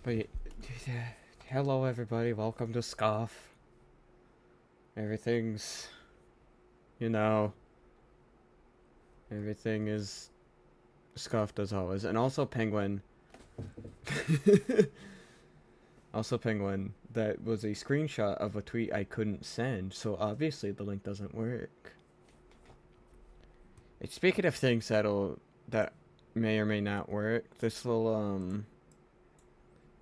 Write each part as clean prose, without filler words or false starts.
But hello everybody, welcome to Scoff. Everything's, you know, everything is scuffed as always. And also Penguin. Also Penguin, that was a screenshot of a tweet I couldn't send, so obviously the link doesn't work. Speaking of things that may or may not work, this will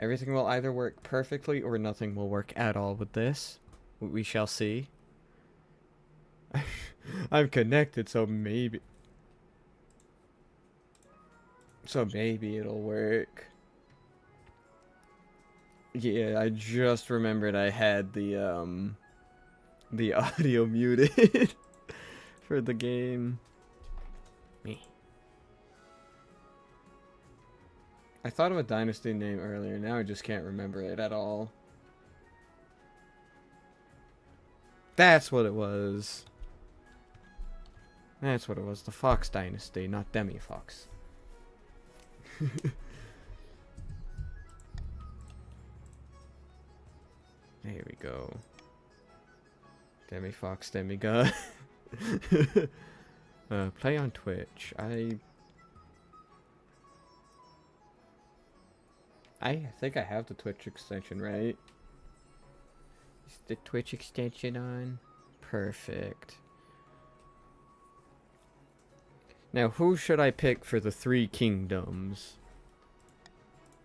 everything will either work perfectly or nothing will work at all with this. We shall see. I'm connected, so maybe it'll work. Yeah, I just remembered I had the audio muted for the game. Me. I thought of a dynasty name earlier, now I just can't remember it at all. That's what it was. That's what it was, the Fox Dynasty, not Demi Fox. There we go. Demi Fox, Demigod. Play on Twitch. I think I have the Twitch extension, right? Is the Twitch extension on? Perfect. Now, who should I pick for the 3 kingdoms?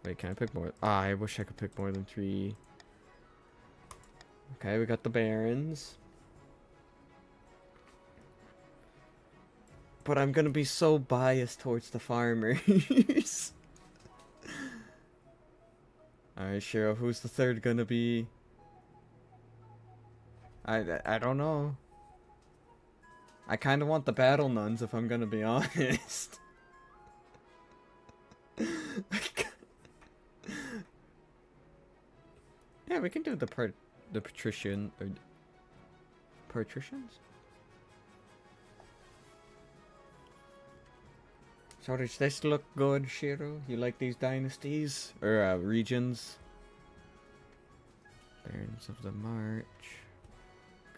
Wait, can I pick more? Ah, I wish I could pick more than 3. Okay, we got the barons. But I'm gonna be so biased towards the farmers. Alright, Shiro, who's the 3rd gonna be? I don't know. I kind of want the battle nuns, if I'm gonna be honest. Yeah, we can do the patrician or patricians. So does this look good, Shiro? You like these dynasties or regions? Barons of the March.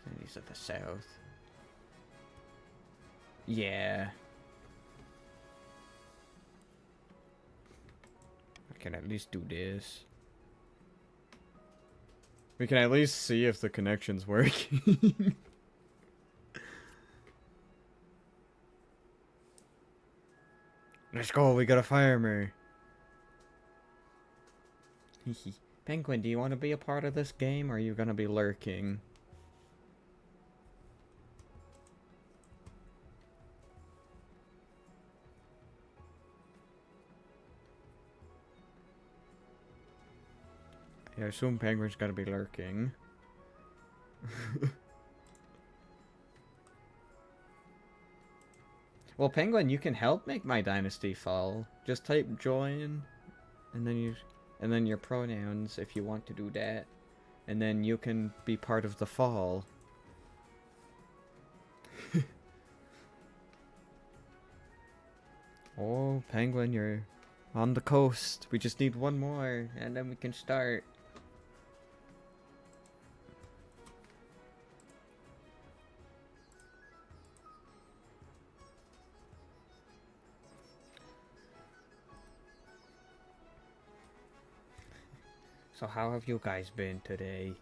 And these are the south. Yeah. I can at least do this. We can at least see if the connection's working. Let's go, we got a farmer. Penguin, do you want to be a part of this game, or are you gonna be lurking? Yeah, I assume Penguin's gonna be lurking. Well, Penguin, you can help make my dynasty fall. Just type join, and then your pronouns if you want to do that, and then you can be part of the fall. Oh, Penguin, you're on the coast. We just need one more, and then we can start. So how have you guys been today?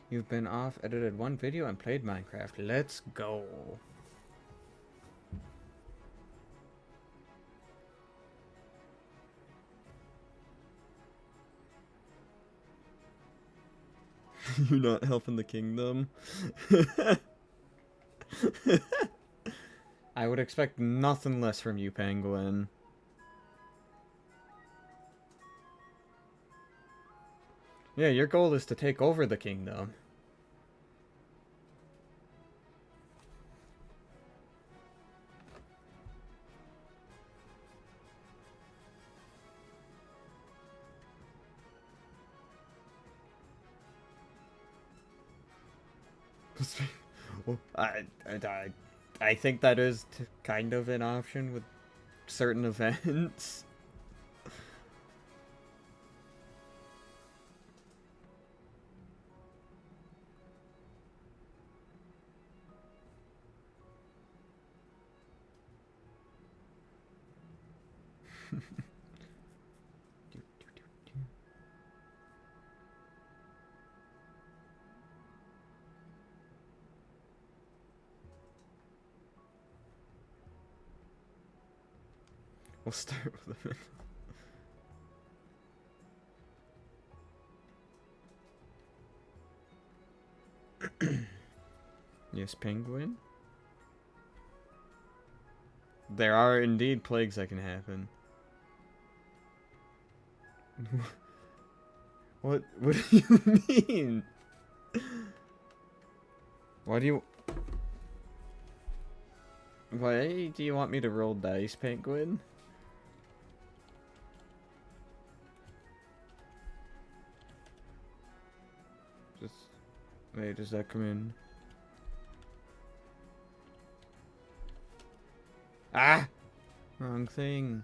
You've been off, edited one video, and played Minecraft. Let's go. You're not helping the kingdom? I would expect nothing less from you, Penguin. Yeah, your goal is to take over the kingdom. Well, I think that is kind of an option with certain events. We'll start with it. Yes, penguin. There are indeed plagues that can happen. What do you mean? Why do you want me to roll dice, penguin? Just wait, does that come in? Ah! Wrong thing.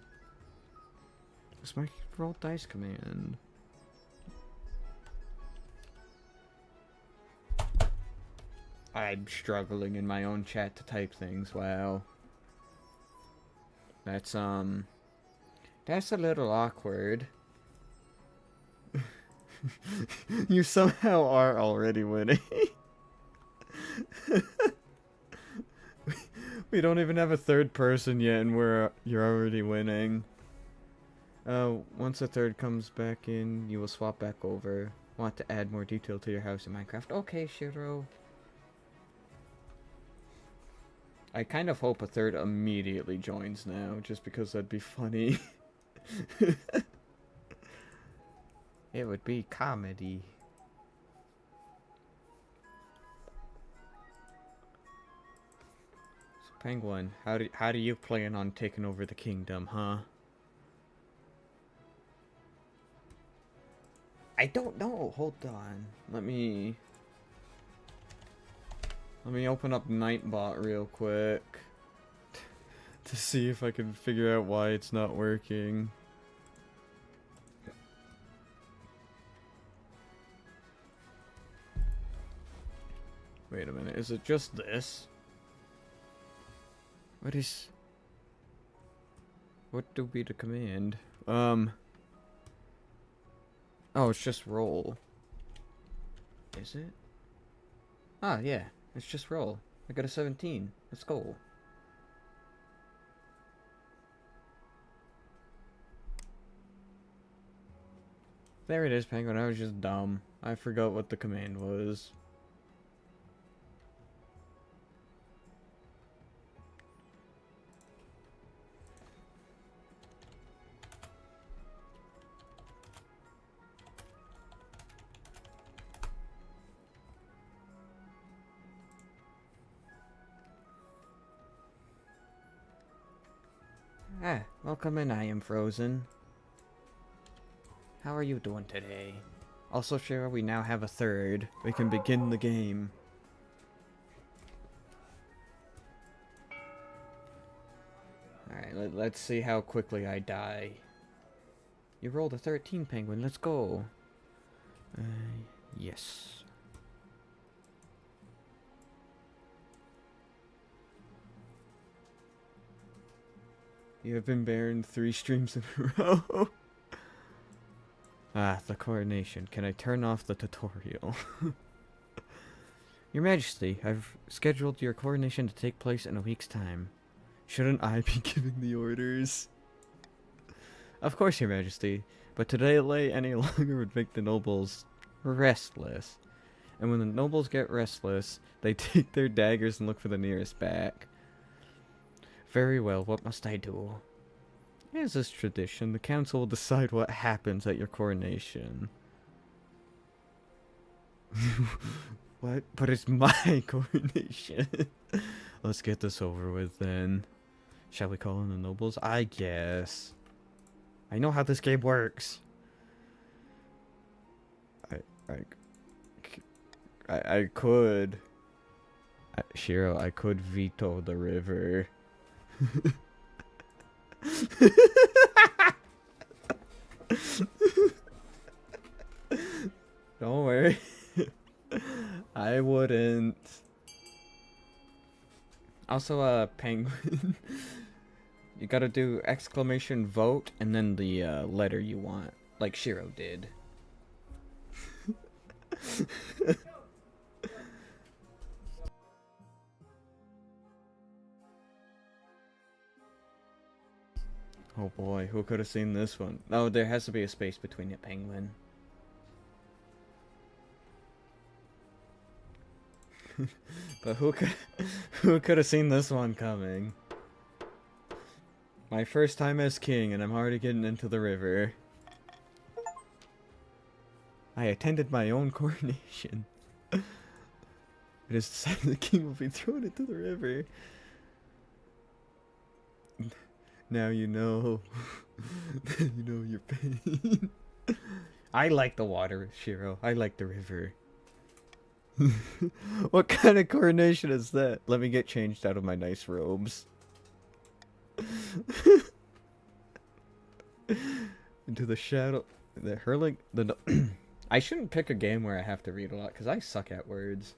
What's my roll dice command? I'm struggling in my own chat to type things. Wow. That's a little awkward. You somehow are already winning. We don't even have a third person yet, and you're already winning. Once a third comes back in, you will swap back over. Want to add more detail to your house in Minecraft? Okay, Shiro. I kind of hope a third immediately joins now, just because that'd be funny. It would be comedy. So, Penguin, how do you plan on taking over the kingdom, huh? I don't know. Hold on. Let me open up Nightbot real quick to see if I can figure out why it's not working. Wait a minute, is it just this? What do be the command? Oh, it's just roll. Is it? Ah, yeah, it's just roll. I got a 17. Let's go. There it is, Penguin. I was just dumb. I forgot what the command was. Ah, welcome in, I am Frozen. How are you doing today? Also, Shira, we now have a third. We can begin the game. Alright, let's see how quickly I die. You rolled a 13, Penguin. Let's go. Yes. You have been barren 3 streams in a row. Ah, the coronation. Can I turn off the tutorial? Your Majesty, I've scheduled your coronation to take place in a week's time. Shouldn't I be giving the orders? Of course, Your Majesty, but to delay any longer would make the nobles restless. And when the nobles get restless, they take their daggers and look for the nearest back. Very well, what must I do? As is tradition, the council will decide what happens at your coronation. What? But it's my coronation. Let's get this over with then. Shall we call in the nobles? I guess. I know how this game works. I could. Shiro, I could veto the river. Don't worry. I wouldn't. Also, penguin. You gotta do exclamation vote and then the letter you want, like Shiro did. Oh boy, who could have seen this one? Oh, there has to be a space between it, penguin. But who could have seen this one coming? My first time as king, and I'm already getting into the river. I attended my own coronation. It is decided the king will be thrown into the river. Now you know. You know your pain. I like the water, Shiro. I like the river. What kind of coronation is that? Let me get changed out of my nice robes. Into the shadow. The hurling. The. I shouldn't pick a game where I have to read a lot because I suck at words.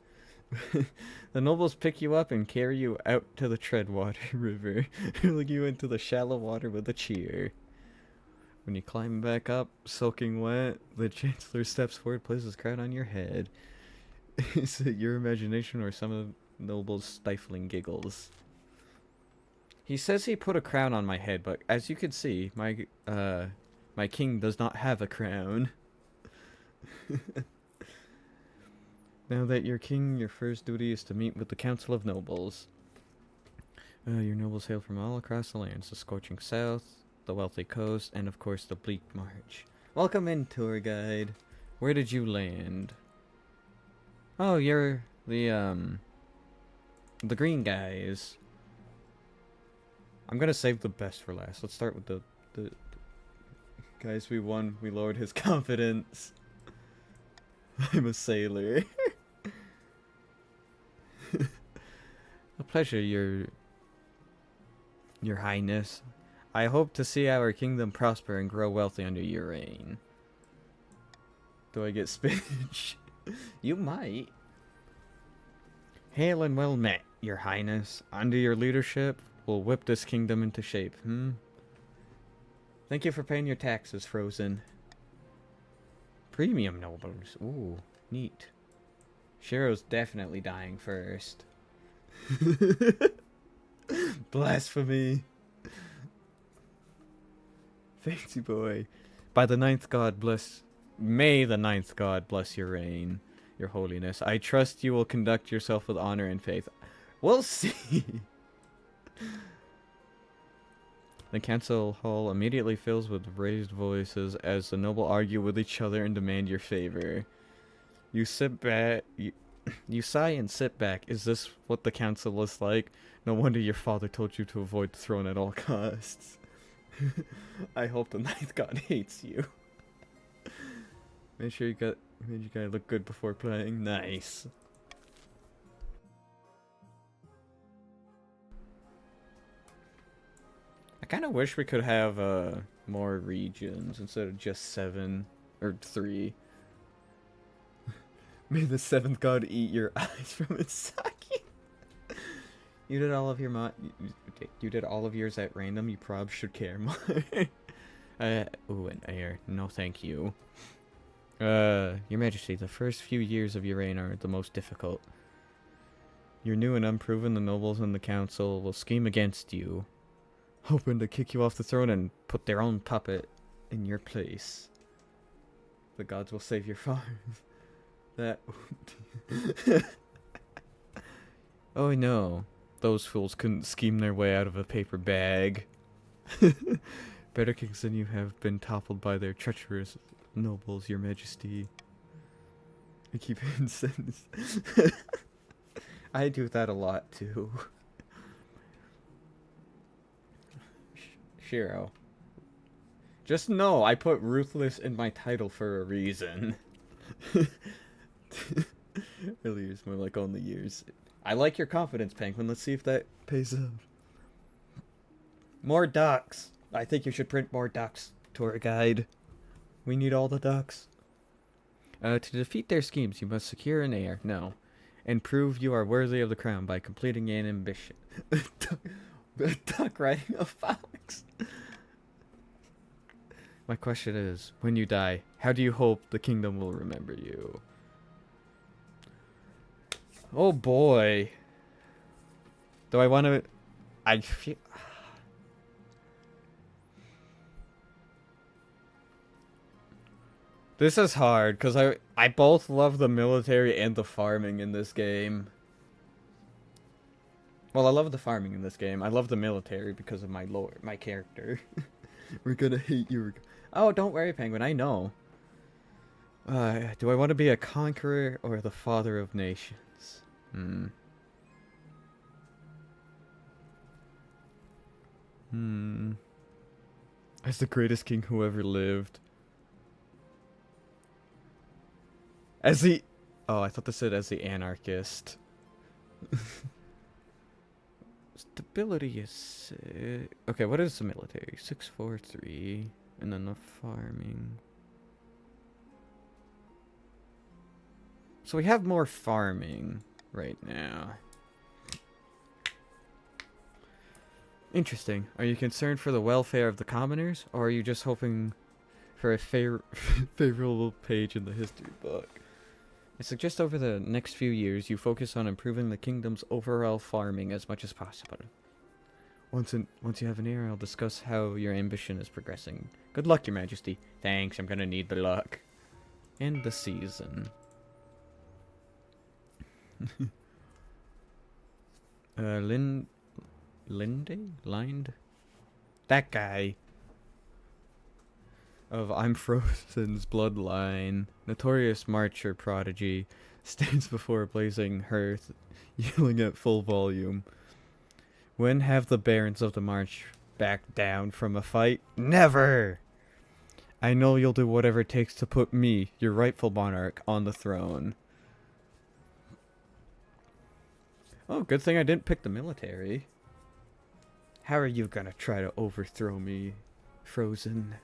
The nobles pick you up and carry you out to the Treadwater River, hurling you into the shallow water with a cheer. When you climb back up, soaking wet, the chancellor steps forward, places his crown on your head. Is it your imagination or some of the nobles' stifling giggles? He says he put a crown on my head, but as you can see, my king does not have a crown. Now that you're king, your first duty is to meet with the Council of Nobles. Your nobles hail from all across the lands, the scorching south, the wealthy coast, and of course the bleak march. Welcome in, tour guide. Where did you land? Oh, you're the green guys. I'm gonna save the best for last. Let's start with the guys we won. We lowered his confidence. I'm a sailor. A pleasure, your highness. I hope to see our kingdom prosper and grow wealthy under your reign. Do I get spinach? You might. Hail and well met, your highness. Under your leadership, we'll whip this kingdom into shape, Thank you for paying your taxes, Frozen. Premium nobles. Ooh, neat. Shiro's definitely dying first. Blasphemy. Fancy boy. By the ninth god bless... May the ninth god bless your reign, your holiness. I trust you will conduct yourself with honor and faith. We'll see. The council hall immediately fills with raised voices as the noble argue with each other and demand your favor. You sit back... You sigh and sit back. Is this what the council is like? No wonder your father told you to avoid the throne at all costs. I hope the ninth god hates you. Make sure you guys look good before playing. Nice. I kind of wish we could have more regions instead of just 7 or 3. May the 7th god eat your eyes from its socket. You did all of your you did all of yours at random. You probably should care more. Ooh, an heir. No, thank you. Your Majesty, the first few years of your reign are the most difficult. You're new and unproven. The nobles and the council will scheme against you, hoping to kick you off the throne and put their own puppet in your place. The gods will save your farms. That. Oh no, those fools couldn't scheme their way out of a paper bag. Better kings than you have been toppled by their treacherous nobles, your majesty. I keep hitting sentence. I do that a lot too. Shiro. Just know I put Ruthless in my title for a reason. Early years, more like only years. I like your confidence, Penguin. Let's see if that pays off. More ducks. I think you should print more ducks, tour guide. We need all the ducks. To defeat their schemes, you must secure an heir. No. And prove you are worthy of the crown by completing an ambition. A duck riding a fox. My question is, when you die, how do you hope the kingdom will remember you? Oh boy. Do I want to... I feel... This is hard, because I both love the military and the farming in this game. Well, I love the farming in this game. I love the military because of my lore, my character. We're gonna hate you. Oh, don't worry, Penguin, I know. Do I want to be a conqueror or the father of nations? As the greatest king who ever lived. As the... Oh, I thought this said as the anarchist. Stability is... Okay, what is the military? 643. And then the farming. So we have more farming right now. Interesting. Are you concerned for the welfare of the commoners? Or are you just hoping for a favorable page in the history book? I suggest over the next few years you focus on improving the kingdom's overall farming as much as possible. Once you have an heir, I'll discuss how your ambition is progressing. Good luck, Your Majesty. Thanks, I'm gonna need the luck. And the season. Lindy? Lined? That guy. Of I'm Frozen's bloodline, notorious marcher prodigy, stands before a blazing hearth, yelling at full volume. When have the barons of the march backed down from a fight? Never! I know you'll do whatever it takes to put me, your rightful monarch, on the throne. Oh, good thing I didn't pick the military. How are you gonna try to overthrow me, Frozen?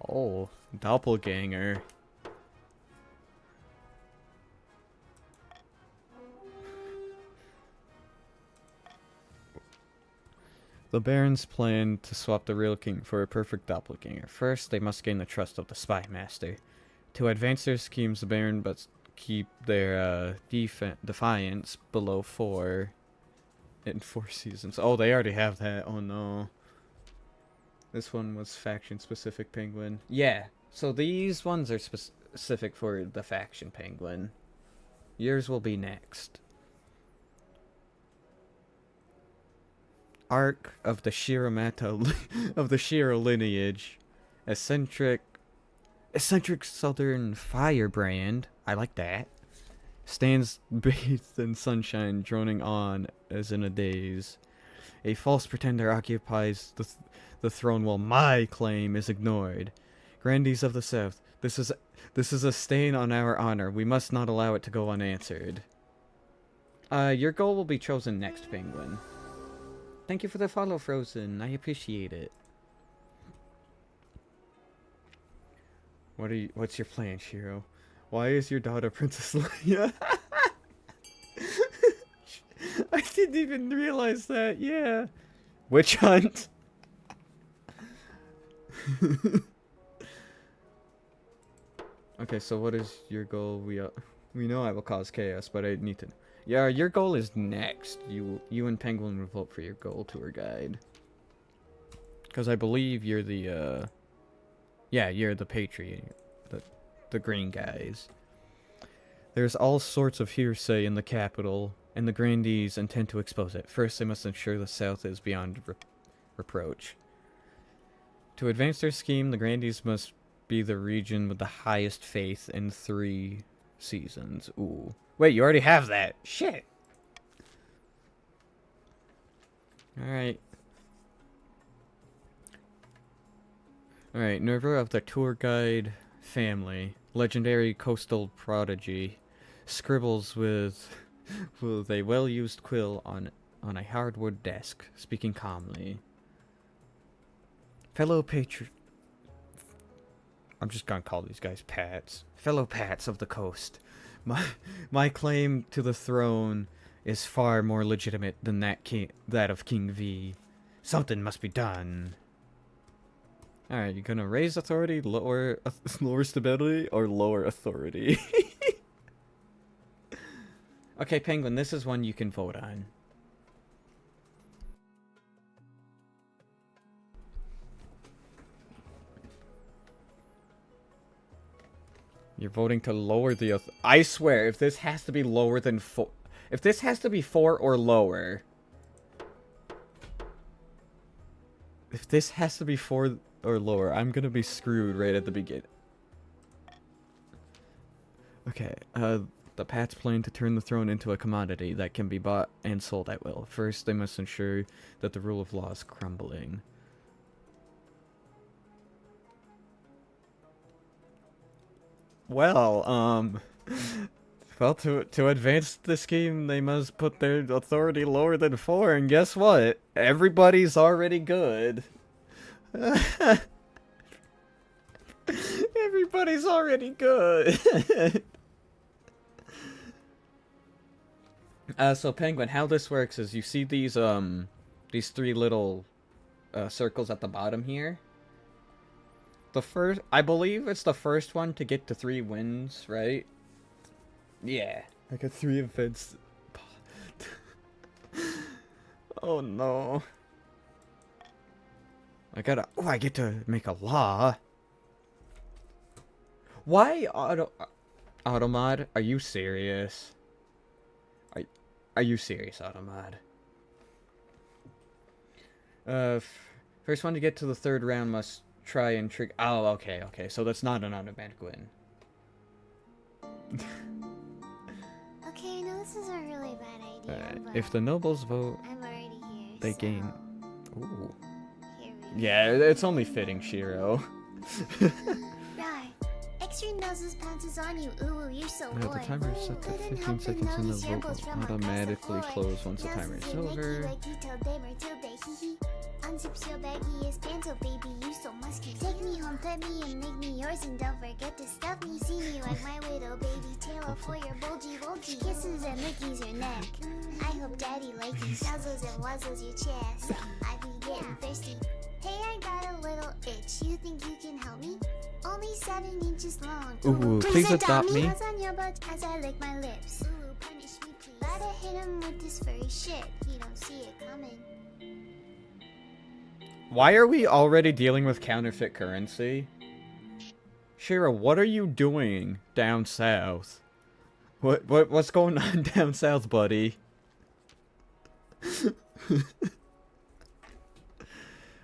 Oh, doppelganger. The barons plan to swap the real king for a perfect doppelganger. First, they must gain the trust of the spy master. To advance their schemes, the baron must keep their defiance below 4 in 4 seasons. Oh, they already have that. Oh no. This one was faction-specific penguin. Yeah, so these ones are specific for the faction penguin. Yours will be next. Arc of the Shiramata of the Shiro lineage. Eccentric southern firebrand. I like that. Stands bathed in sunshine, droning on as in a daze. A false pretender occupies the throne while my claim is ignored. Grandees of the South, this is a stain on our honor. We must not allow it to go unanswered. Your goal will be chosen next, Penguin. Thank you for the follow, Frozen. I appreciate it. What's your plan, Shiro? Why is your daughter Princess Leia? I didn't even realize that. Yeah. Witch hunt. Okay, so what is your goal? We know I will cause chaos, but I need to. Yeah, your goal is next. You and Penguin will vote for your goal, tour guide. Because I believe you're the yeah, you're the Patriot, the green guys. There's all sorts of hearsay in the capital, and the grandees intend to expose it. First, they must ensure the South is beyond reproach. To advance their scheme, the grandees must be the region with the highest faith in 3 seasons. Ooh. Wait, you already have that. Shit. Alright. Alright, Nerva of the tour guide family. Legendary coastal prodigy. Scribbles with a well-used quill on a hardwood desk, speaking calmly. Fellow patron... I'm just gonna call these guys Pats. Fellow Pats of the coast. My claim to the throne is far more legitimate than that of King V. Something must be done. Alright, you gonna raise authority, lower stability, or lower authority? Okay, Penguin, this is one you can vote on. You're voting to lower the I swear, if this has to be lower than 4... If this has to be 4 or lower... If this has to be 4 or lower, I'm gonna be screwed right at the beginning. Okay, the Pats plan to turn the throne into a commodity that can be bought and sold at will. First, they must ensure that the rule of law is crumbling. Well, well, to advance the scheme, they must put their authority lower than 4, and guess what? Everybody's already good. Everybody's already good. So Penguin, how this works is you see these 3 little circles at the bottom here. The first, I believe it's the first one to get to 3 wins, right? Yeah. I got 3 events. Oh no. I get to make a law. Why Automod? Are you serious? Are you serious, Automod? First one to get to the 3rd round must try and trick. Oh, okay. So that's not an automatic win. Okay, I know this is a really bad idea. But if the nobles vote, I'm already here. they gain. Ooh. Here we Yeah, it's only fitting, Shiro. Right. Extra noses pounces on you. Ooh, you're so Now the timer is set to 15 seconds and the vote will automatically close once the timer is over. Unzip your baggy pants, oh baby, you so musky. Take me home, pet me, and make me yours, and don't forget to stuff me. See me like my little baby tail for your bulgy. Kisses and lickies your neck. I hope daddy likes you. Nuzzles and wuzzles your chest. I be getting thirsty. Hey, I got a little itch. You think you can help me? Only 7 inches long. Ooh, please adopt me. On your butt as I lick my lips. Ooh, punish me, please. Gotta hit him with this furry shit. He don't see it coming. Why are we already dealing with counterfeit currency? Shira, what are you doing down south? What's going on down south, buddy?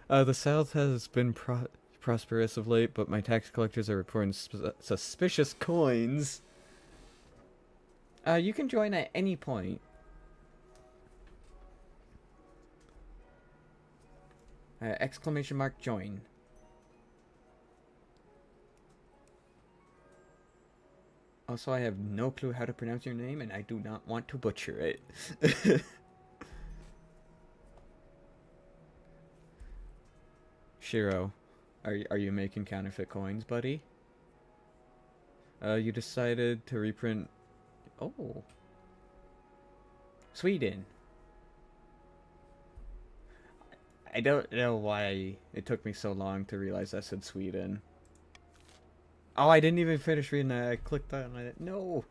The south has been prosperous of late, but my tax collectors are reporting suspicious coins. You can join at any point. Exclamation mark join. Also, I have no clue how to pronounce your name, and I do not want to butcher it. Shiro, are you making counterfeit coins, buddy? You decided to reprint... Oh. Sweden. I don't know why it took me so long to realize I said Sweden. Oh, I didn't even finish reading that. I clicked on it. No!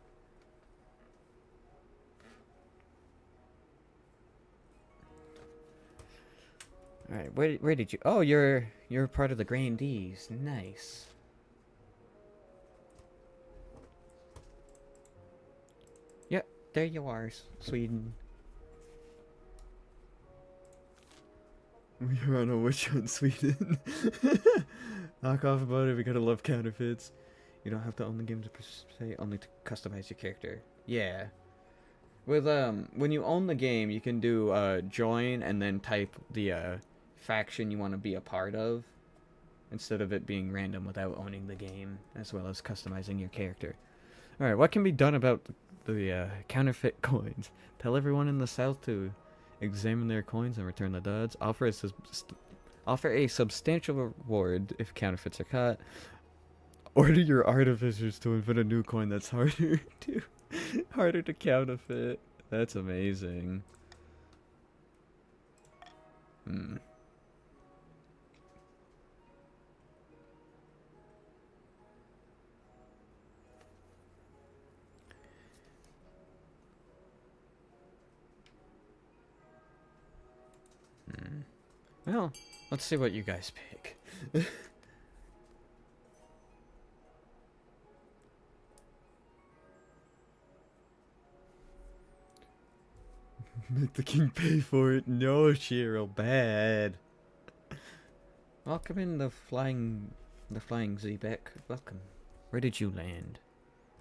Alright, where did you... Oh, you're part of the Grandees. Nice. Yep, there you are, Sweden. We're on a witch hunt, Sweden. Knock off about it, we gotta love counterfeits. You don't have to own the game to participate, only to customize your character. Yeah. With when you own the game, you can do join and then type the faction you want to be a part of, instead of it being random without owning the game, as well as customizing your character. All right, what can be done about the counterfeit coins? Tell everyone in the South to examine their coins and return the duds. Offer a substantial reward if counterfeits are caught. Order your artificers to invent a new coin that's harder to counterfeit. That's amazing. Hmm. Well, let's see what you guys pick. Make the king pay for it. No, Shiro, bad. Welcome in the flying Zebek. Welcome. Where did you land?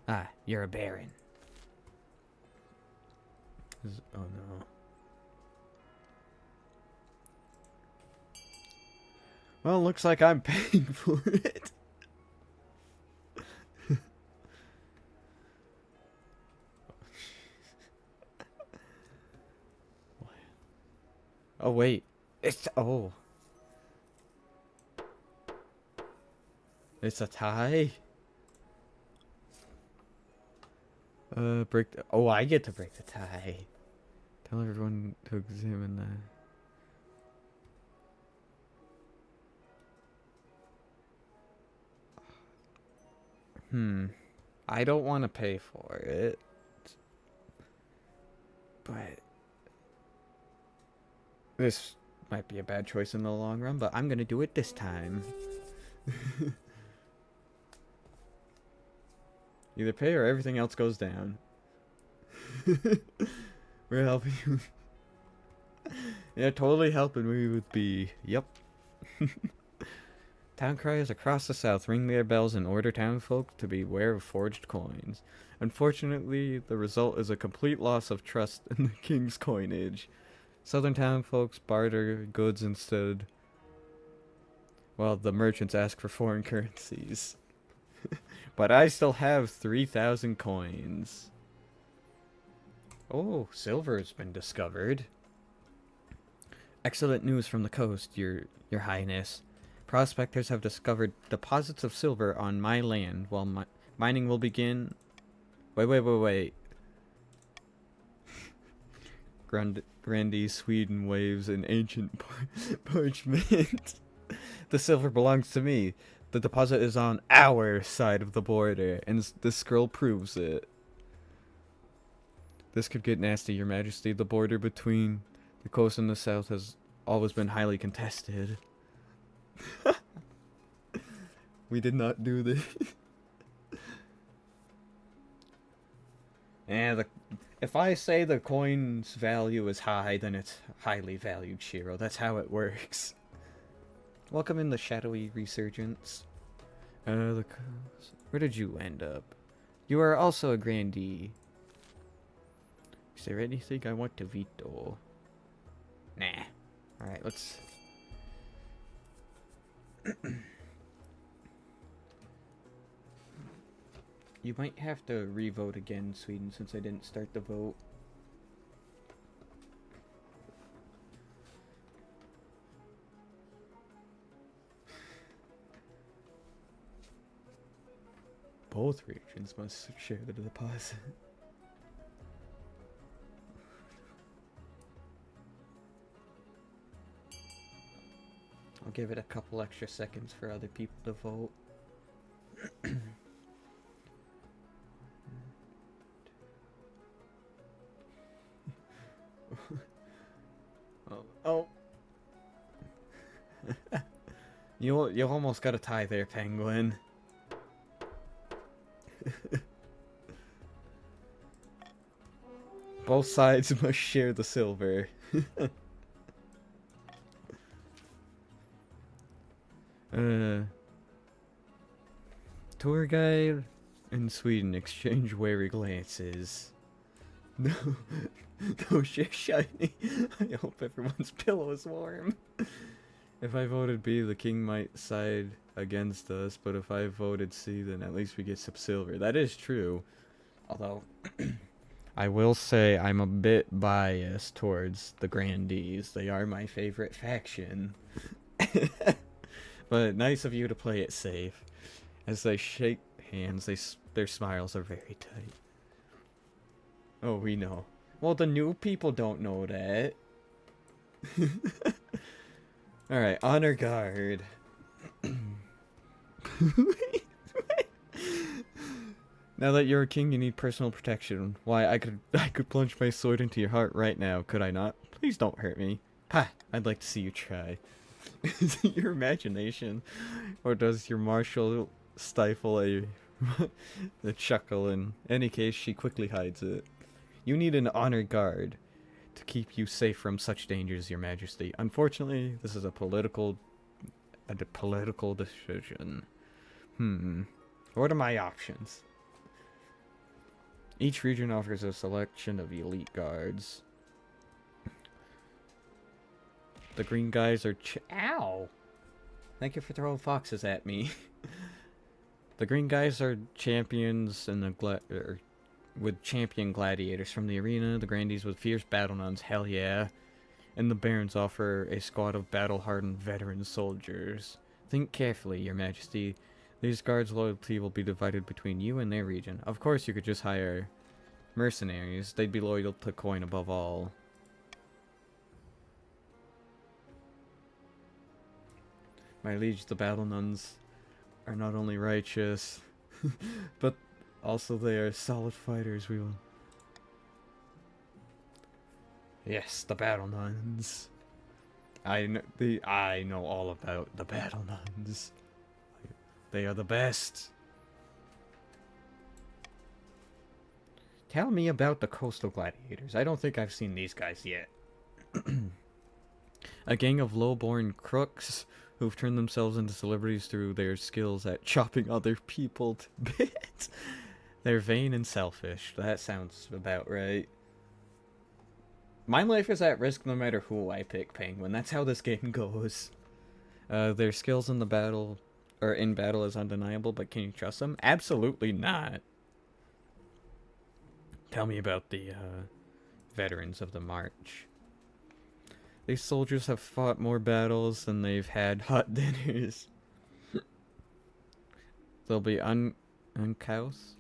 Ah, you're a baron. Oh no. Well, looks like I'm paying for it. Oh wait, it's it's a tie. I get to break the tie. Tell everyone to examine the. I don't want to pay for it, but this might be a bad choice in the long run, but I'm gonna do it this time. Either pay or everything else goes down. We're helping you. Yeah, totally helping me with B. Yep. Town criers across the south ring their bells and order townfolk to beware of forged coins. Unfortunately, the result is a complete loss of trust in the king's coinage. Southern townfolks barter goods instead, while the merchants ask for foreign currencies. But I still have 3,000 coins. Oh, silver's been discovered. Excellent news from the coast, your highness. Prospectors have discovered deposits of silver on my land, while mining will begin. Wait. Grandy Sweden waves an ancient parchment. The silver belongs to me. The deposit is on our side of the border, and this scroll proves it. This could get nasty, your majesty. The border between the coast and the south has always been highly contested. We did not do this. And if I say the coin's value is high, then it's highly valued, Shiro. That's how it works. Welcome in the shadowy resurgence. Where did you end up? You are also a grandee. Is there anything I want to veto? Nah. Alright, let's... You might have to re-vote again, Sweden, since I didn't start the vote. Both regions must share the deposit. I'll give it a couple extra seconds for other people to vote. Oh. You almost got a tie there, Penguin. Both sides must share the silver. Tour guide in Sweden exchange wary glances. No, no shit shiny. I hope everyone's pillow is warm. If I voted B, the king might side against us, but if I voted C, then at least we get some silver. That is true. Although, I will say I'm a bit biased towards the Grandees. They are my favorite faction. But nice of you to play it safe. As they shake hands, their smiles are very tight. Oh, we know. Well, the new people don't know that. Alright, honor guard. Now that you're a king, you need personal protection. Why, I could plunge my sword into your heart right now, could I not? Please don't hurt me. Ha! I'd like to see you try. Is it your imagination? Or does your marshal stifle a chuckle? In any case, she quickly hides it. You need an honor guard to keep you safe from such dangers, your majesty. Unfortunately, this is a political decision. What are my options? Each region offers a selection of elite guards. The green guys are ow! Thank you for throwing foxes at me. The green guys are champions in the with champion gladiators from the arena. The Grandees with fierce battle nuns, hell yeah. And the barons offer a squad of battle-hardened veteran soldiers. Think carefully, your majesty. These guards' loyalty will be divided between you and their region. Of course, you could just hire mercenaries. They'd be loyal to coin above all. My liege, the battle nuns are not only righteous, but also they are solid fighters. We will... Yes, the battle nuns. I know all about the battle nuns. They are the best. Tell me about the coastal gladiators. I don't think I've seen these guys yet. A gang of low-born crooks who've turned themselves into celebrities through their skills at chopping other people to bits. They're vain and selfish. That sounds about right. My life is at risk no matter who I pick, Penguin. That's how this game goes. Their skills in battle is undeniable, but can you trust them? Absolutely not. Tell me about the veterans of the march. These soldiers have fought more battles than they've had hot dinners. They'll be uncouth,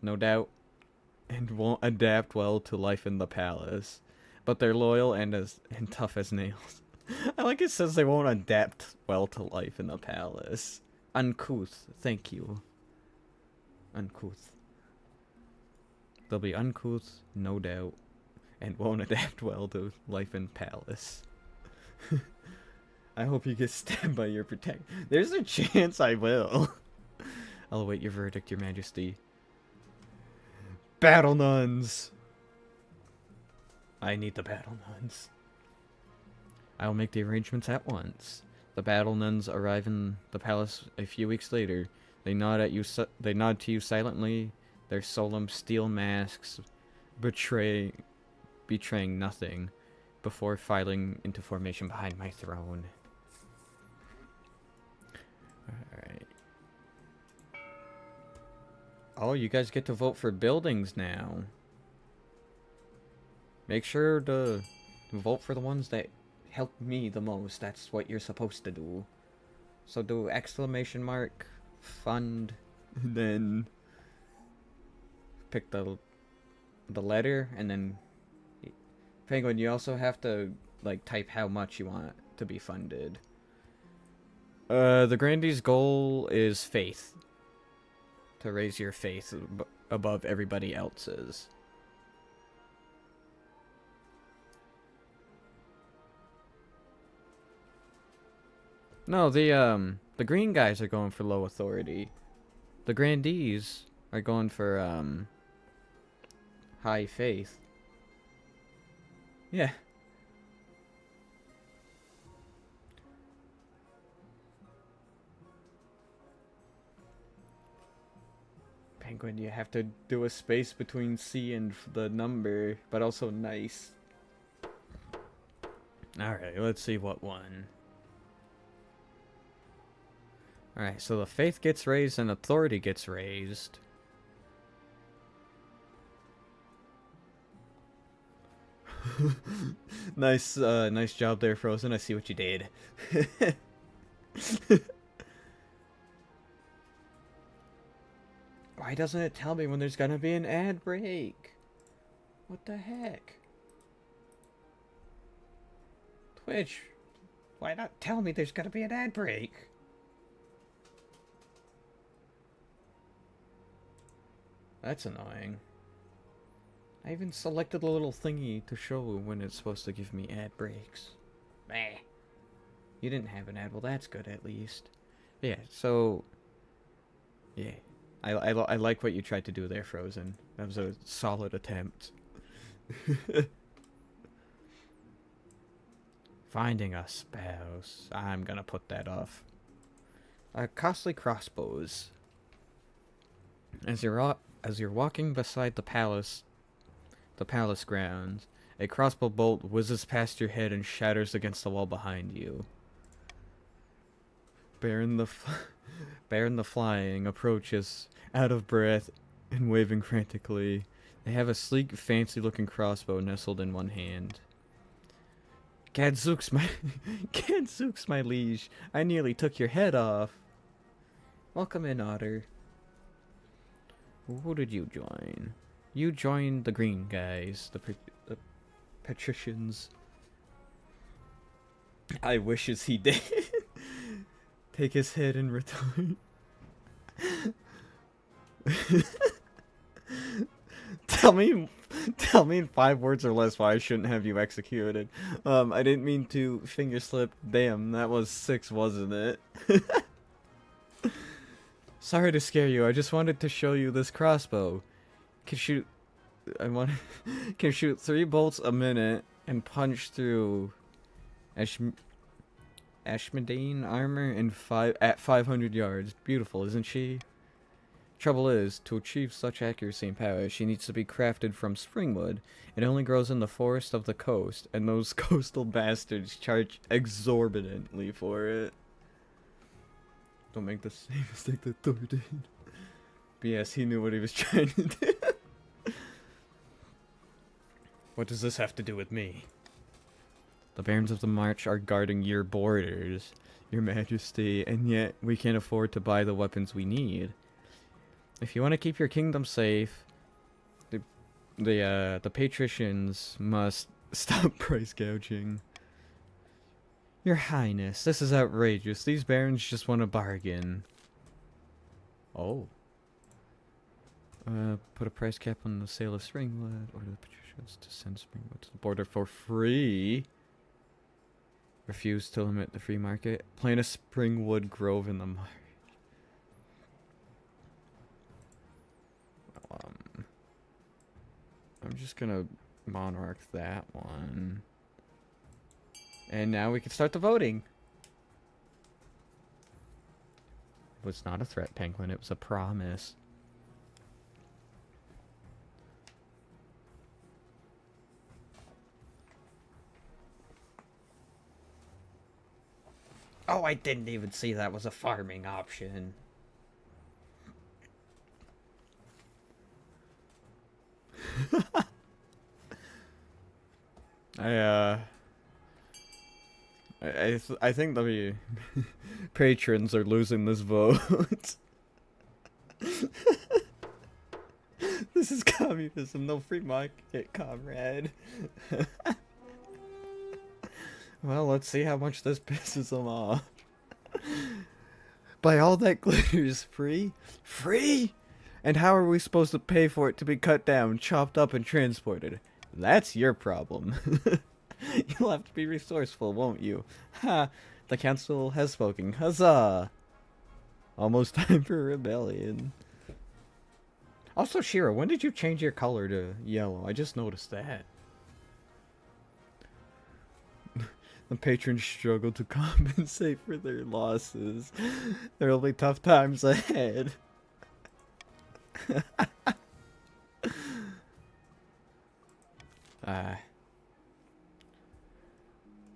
no doubt, and won't adapt well to life in the palace. But they're loyal and tough as nails. I like it says they won't adapt well to life in the palace. Uncouth, thank you. Uncouth. They'll be uncouth, no doubt, and won't adapt well to life in palace. I hope you get stabbed by your protector. There's a chance I will. I'll await your verdict, your majesty. Battle nuns! I need the battle nuns. I'll make the arrangements at once. The battle nuns arrive in the palace a few weeks later. They nod to you silently, their solemn steel masks betraying nothing, before filing into formation behind my throne. Alright. Oh, you guys get to vote for buildings now. Make sure to vote for the ones that help me the most. That's what you're supposed to do. So do exclamation mark, fund, then pick the letter, and then Penguin, you also have to like type how much you want to be funded. The Grandee's goal is faith. To raise your faith above everybody else's. No, the green guys are going for low authority. The Grandees are going for high faith. Yeah. Penguin, you have to do a space between C and the number, but also nice. Alright, let's see what won. Alright, so the faith gets raised and authority gets raised. Nice job there, Frozen. I see what you did. Why doesn't it tell me when there's gonna be an ad break? What the heck? Twitch, why not tell me there's gonna be an ad break? That's annoying. I even selected a little thingy to show when it's supposed to give me ad breaks. Meh. You didn't have an ad. Well, that's good at least. Yeah, so... Yeah. I like what you tried to do there, Frozen. That was a solid attempt. Finding a spouse. I'm gonna put that off. Costly crossbows. As you're walking beside the palace grounds, a crossbow bolt whizzes past your head and shatters against the wall behind you. Baron the Flying approaches, out of breath and waving frantically. They have a sleek, fancy-looking crossbow nestled in one hand. Gadzooks, my liege, I nearly took your head off. Welcome in, Otter. Who did you join? You joined the green guys, the patricians. I wishes he did. Take his head and return. Tell me in 5 words or less why I shouldn't have you executed. I didn't mean to finger slip. Damn, that was 6, wasn't it? Sorry to scare you. I just wanted to show you this crossbow. Can shoot 3 bolts a minute and punch through Ashmedane armor at 500 yards. Beautiful, isn't she? Trouble is, to achieve such accuracy and power, she needs to be crafted from springwood. It only grows in the forest of the coast, and those coastal bastards charge exorbitantly for it. Don't make the same mistake that Thor did. But yes, he knew what he was trying to do. What does this have to do with me? The Barons of the March are guarding your borders, your majesty, and yet we can't afford to buy the weapons we need. If you want to keep your kingdom safe, the patricians must stop price gouging. Your Highness, this is outrageous. These barons just want a bargain. Oh. Put a price cap on the sale of springwood. Order the patricians to send springwood to the border for free. Refuse to limit the free market. Plant a springwood grove in the marsh. I'm just gonna monarch that one. And now we can start the voting. It was not a threat, Penguin. It was a promise. Oh, I didn't even see that was a farming option. I think the patrons are losing this vote. This is communism, no free market, comrade. Well, let's see how much this pisses them off. By all that glitters, free? Free? And how are we supposed to pay for it to be cut down, chopped up, and transported? That's your problem. You'll have to be resourceful, won't you? Ha! The council has spoken. Huzzah! Almost time for a rebellion. Also, Shira, when did you change your color to yellow? I just noticed that. The patrons struggle to compensate for their losses. There will be tough times ahead.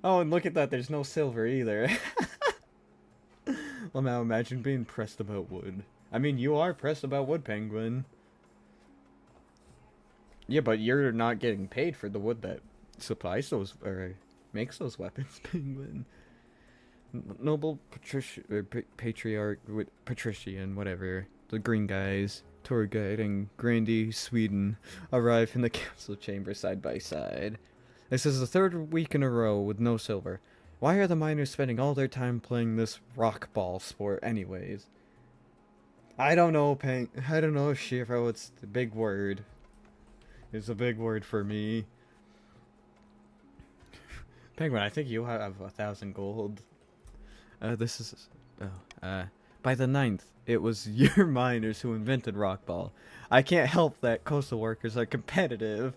Oh, and look at that. There's no silver either. Well, now imagine being pressed about wood. I mean, you are pressed about wood, Penguin. Yeah, but you're not getting paid for the wood that supplies those, or makes those weapons, Penguin. Noble patriarch, patrician, whatever. The green guys, tour guide and Grandy, Sweden, arrive in the council chamber side by side. This is the third week in a row with no silver. Why are the miners spending all their time playing this rock ball sport anyways? I don't know, I don't know, Shiro. It's the big word. It's a big word for me. Penguin, I think you have 1,000 gold. This is... Oh, by the 9th, it was your miners who invented rock ball. I can't help that coastal workers are competitive.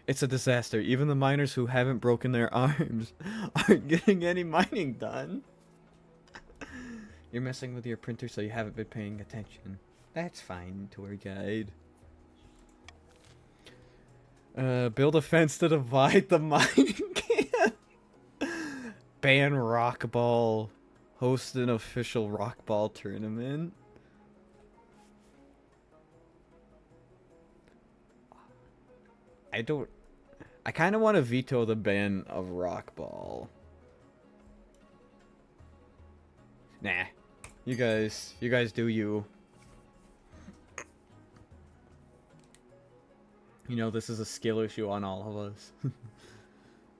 It's a disaster. Even the miners who haven't broken their arms aren't getting any mining done. You're messing with your printer, so you haven't been paying attention. That's fine, tour guide. Build a fence to divide the mining camp. Ban rock ball. Host an official rock ball tournament. I kind of want to veto the ban of rock ball. Nah. You guys do you. You know, this is a skill issue on all of us.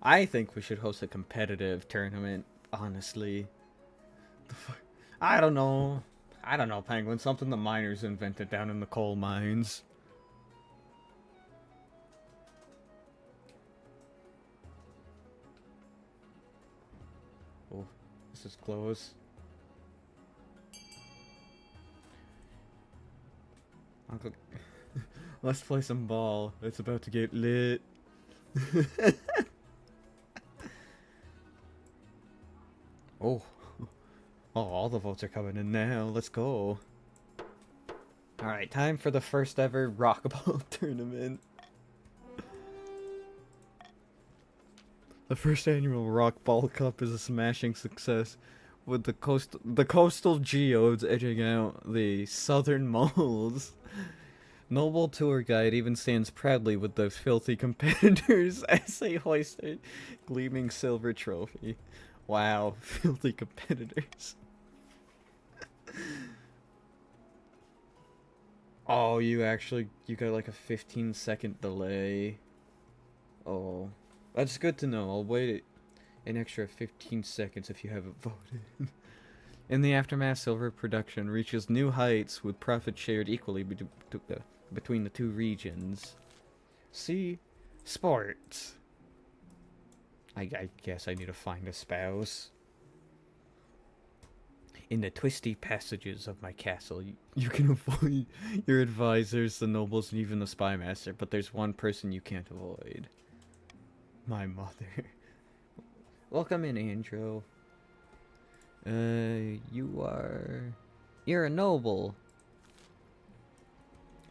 I think we should host a competitive tournament, honestly. I don't know. I don't know, Penguin. Something the miners invented down in the coal mines. Oh, this is close. Uncle... Let's play some ball. It's about to get lit. Oh. Oh, all the votes are coming in now. Let's go. Alright, time for the first ever rock ball tournament. The first annual Rock Ball Cup is a smashing success, with the coastal geodes edging out the southern moles. Noble tour guide even stands proudly with the filthy competitors as they hoist a gleaming silver trophy. Wow, filthy competitors. Oh, you got like a 15-second delay. Oh, that's good to know. I'll wait an extra 15 seconds if you haven't voted. In the aftermath, silver production reaches new heights with profit shared equally between the two regions. See? Sports. I guess I need to find a spouse. In the twisty passages of my castle, you can avoid your advisors, the nobles, and even the spy master, but there's one person you can't avoid. My mother. Welcome in, Andrew. You're a noble.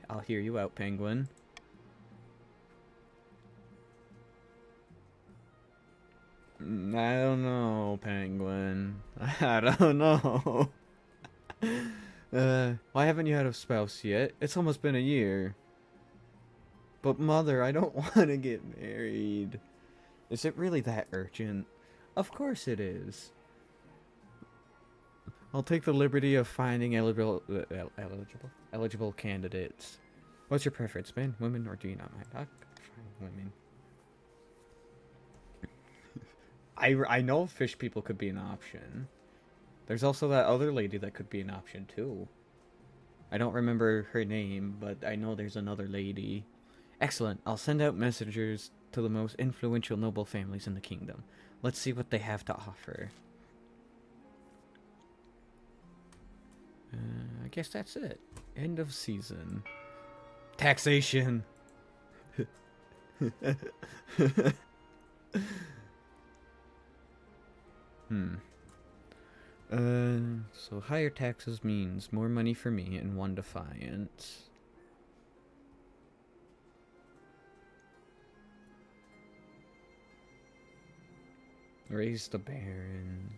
I'll hear you out, Penguin. I don't know, Penguin. I don't know. Why haven't you had a spouse yet? It's almost been a year. But mother, I don't want to get married. Is it really that urgent? Of course it is. I'll take the liberty of finding eligible candidates. What's your preference, men, women, or do you not mind? I'll find women. I know fish people could be an option. There's also that other lady that could be an option too. I don't remember her name, but I know there's another lady. Excellent. I'll send out messengers to the most influential noble families in the kingdom. Let's see what they have to offer. I guess that's it. End of season. Taxation. So higher taxes means more money for me and one defiant. Raise the Baron.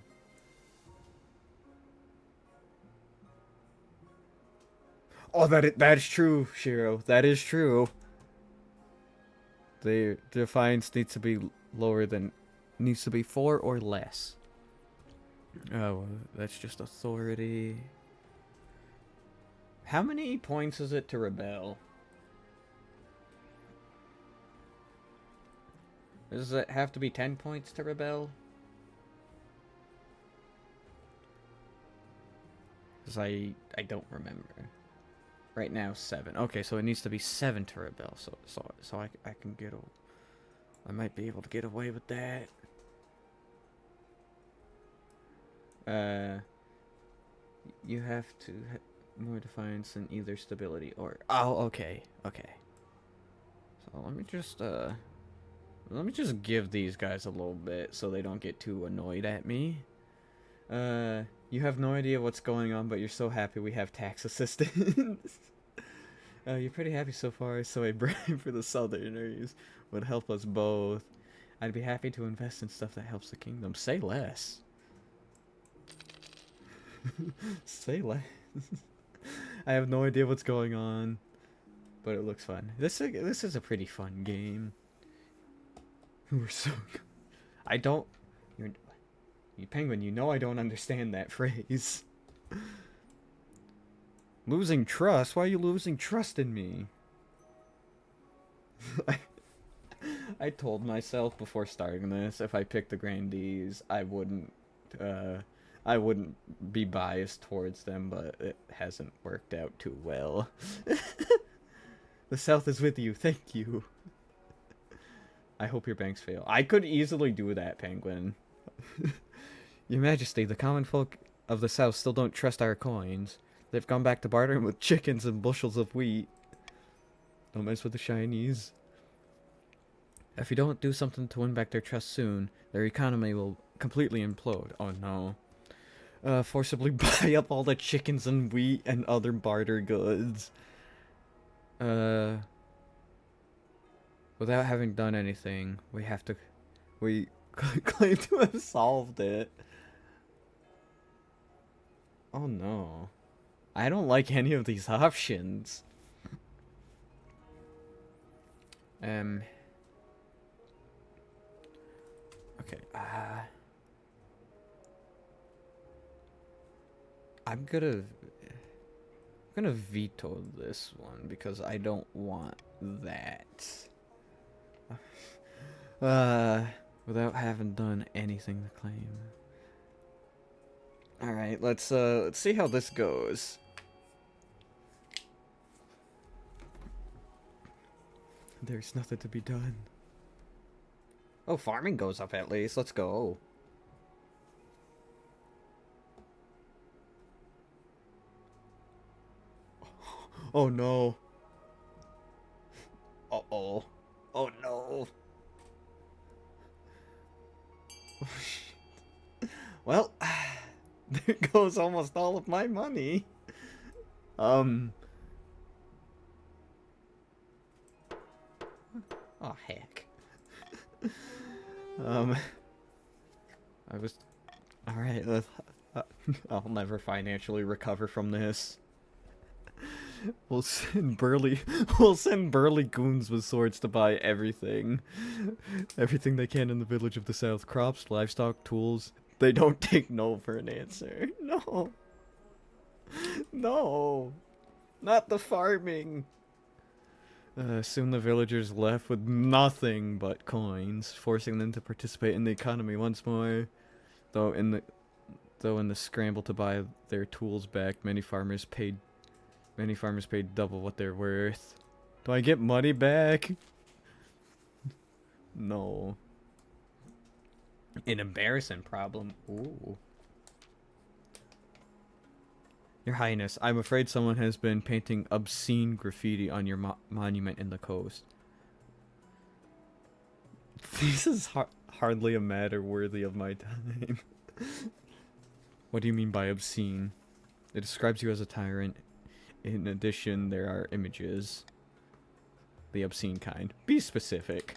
Oh, that is true, Shiro. That is true. The defiance needs to be lower than, needs to be 4 or less. Oh, well, that's just authority. How many points is it to rebel? Does it have to be 10 points to rebel? Because I don't remember. Right now, 7. Okay, so it needs to be 7 to rebel. So I can get I might be able to get away with that. You have to more defiance than either stability or. Oh, okay, okay. So let me just give these guys a little bit so they don't get too annoyed at me. You have no idea what's going on, but you're so happy we have tax assistance. You're pretty happy so far, so a bribe for the Southerners would help us both. I'd be happy to invest in stuff that helps the kingdom. Say less. Say less. I have no idea what's going on, but it looks fun. This is a pretty fun game. We're so good. I don't... You penguin, you know I don't understand that phrase. Losing trust? Why are you losing trust in me? I told myself before starting this, if I picked the grandees, I wouldn't be biased towards them, but it hasn't worked out too well. The South is with you, thank you. I hope your banks fail. I could easily do that, penguin. Your Majesty, the common folk of the South still don't trust our coins. They've gone back to bartering with chickens and bushels of wheat. Don't mess with the Chinese. If you don't do something to win back their trust soon, their economy will completely implode. Oh no. Forcibly buy up all the chickens and wheat and other barter goods. Without having done anything, we claim to have solved it. Oh no. I don't like any of these options. Okay. I'm gonna veto this one because I don't want that. Without having done anything to claim. Alright, let's see how this goes. There's nothing to be done. Oh, farming goes up at least. Let's go. Oh no. Uh-oh. Oh no. Well, there goes almost all of my money. Oh heck. I was alright. I'll never financially recover from this. We'll send burly goons with swords to buy everything they can in the village of the South. Crops, livestock, tools. They don't take no for an answer. No. No. Not the farming. Soon the villagers left with nothing but coins, forcing them to participate in the economy once more. Though in the scramble to buy their tools back, many farmers paid double what they're worth. Do I get money back? No. An embarrassing problem. Ooh. Your Highness, I'm afraid someone has been painting obscene graffiti on your monument in the coast. This is hardly a matter worthy of my time. What do you mean by obscene? It describes you as a tyrant. In addition, there are images. The obscene kind. Be specific.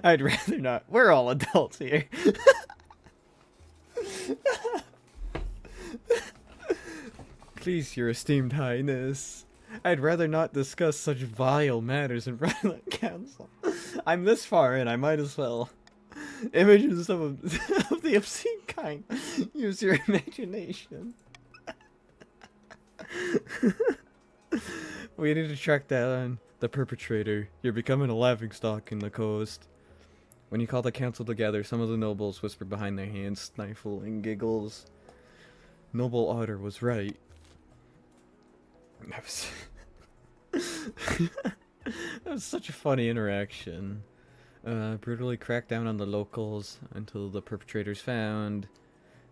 I'd rather not. We're all adults here. Please, your esteemed highness. I'd rather not discuss such vile matters in front of the council. I'm this far in, I might as well. Images of the obscene kind. Use your imagination. We need to track down the perpetrator. You're becoming a laughingstock in the coast. When you call the council together, some of the nobles whisper behind their hands, stifling giggles. Noble Otter was right. That was such a funny interaction. Brutally crack down on the locals until the perpetrator's found.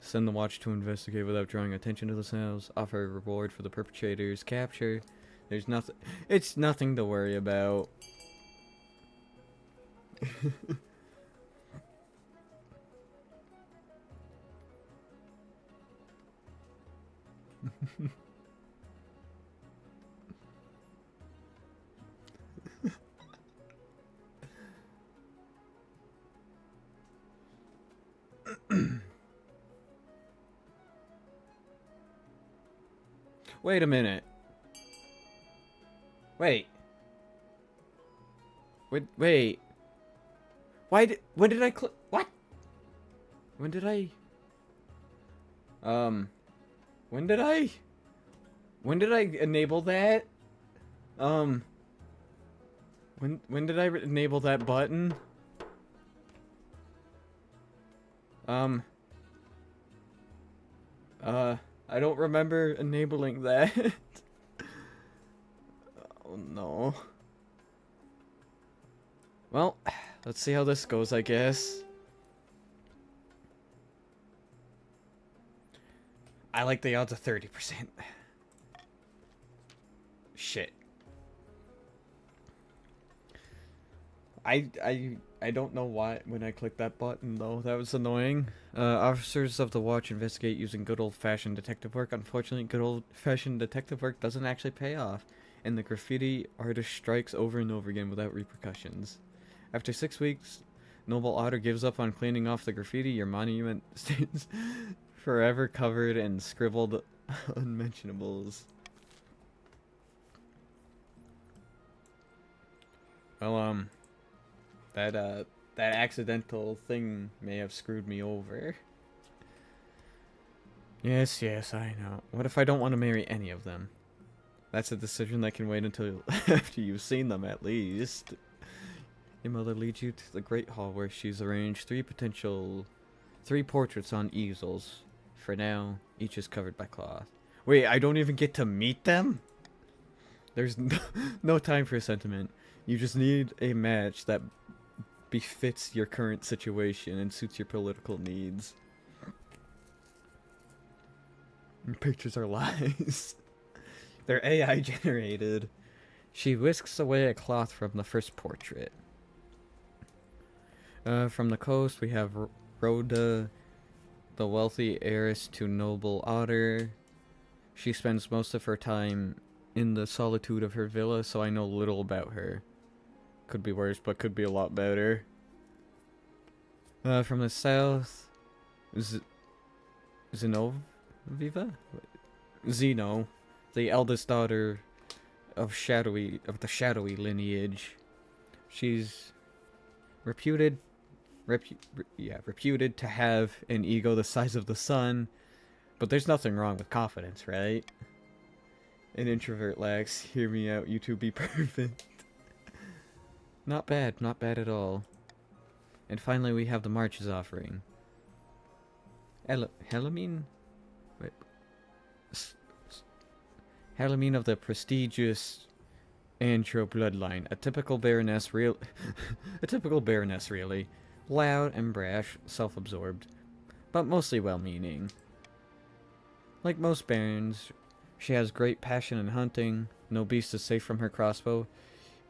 Send the watch to investigate without drawing attention to themselves. Offer a reward for the perpetrator's capture. There's nothing. It's nothing to worry about. Wait a minute. Wait. Wait. When did I click? What? When did I? When did I enable that? When did I enable that button? I don't remember enabling that. Oh no. Well, let's see how this goes, I guess. I like the odds of 30%. Shit. I don't know why when I clicked that button though. That was annoying. Officers of the watch investigate using good old-fashioned detective work. Unfortunately, good old-fashioned detective work doesn't actually pay off, and the graffiti artist strikes over and over again without repercussions. After 6 weeks, Noble Otter gives up on cleaning off the graffiti. Your monument stands forever covered in scribbled unmentionables. Well, that accidental thing may have screwed me over. Yes, I know. What if I don't want to marry any of them? That's a decision that can wait until after you've seen them, at least. Your mother leads you to the great hall where she's arranged three portraits on easels. For now, each is covered by cloth. Wait, I don't even get to meet them? There's no time for sentiment. You just need a match that befits your current situation and suits your political needs. Pictures are lies. They're AI generated. She whisks away a cloth from the first portrait. From the coast, we have Rhoda, the wealthy heiress to Noble Otter. She spends most of her time in the solitude of her villa, so I know little about her. Could be worse, but could be a lot better. From the south, Zeno, the eldest daughter of the shadowy lineage. She's reputed to have an ego the size of the sun, but there's nothing wrong with confidence, right? An introvert lacks. Hear me out, you two be perfect. Not bad at all. And finally, we have the March's offering. Helamine? Wait. Helamine of the prestigious Antro bloodline. A typical baroness, really. Loud and brash, self-absorbed, but mostly well-meaning. Like most barons, she has great passion in hunting. No beast is safe from her crossbow.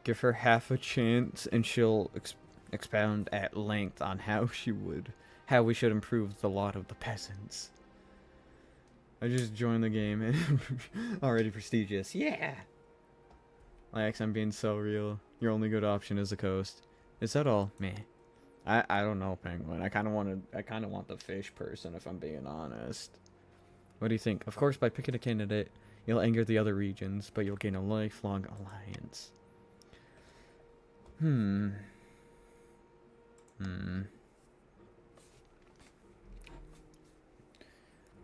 Give her half a chance, and she'll expound at length on how we should improve the lot of the peasants. I just joined the game and already prestigious. Yeah! Lex, I'm being so real. Your only good option is the coast. Is that all? Meh. I don't know, Penguin. I kind of want the fish person, if I'm being honest. What do you think? Of course, by picking a candidate, you'll anger the other regions, but you'll gain a lifelong alliance.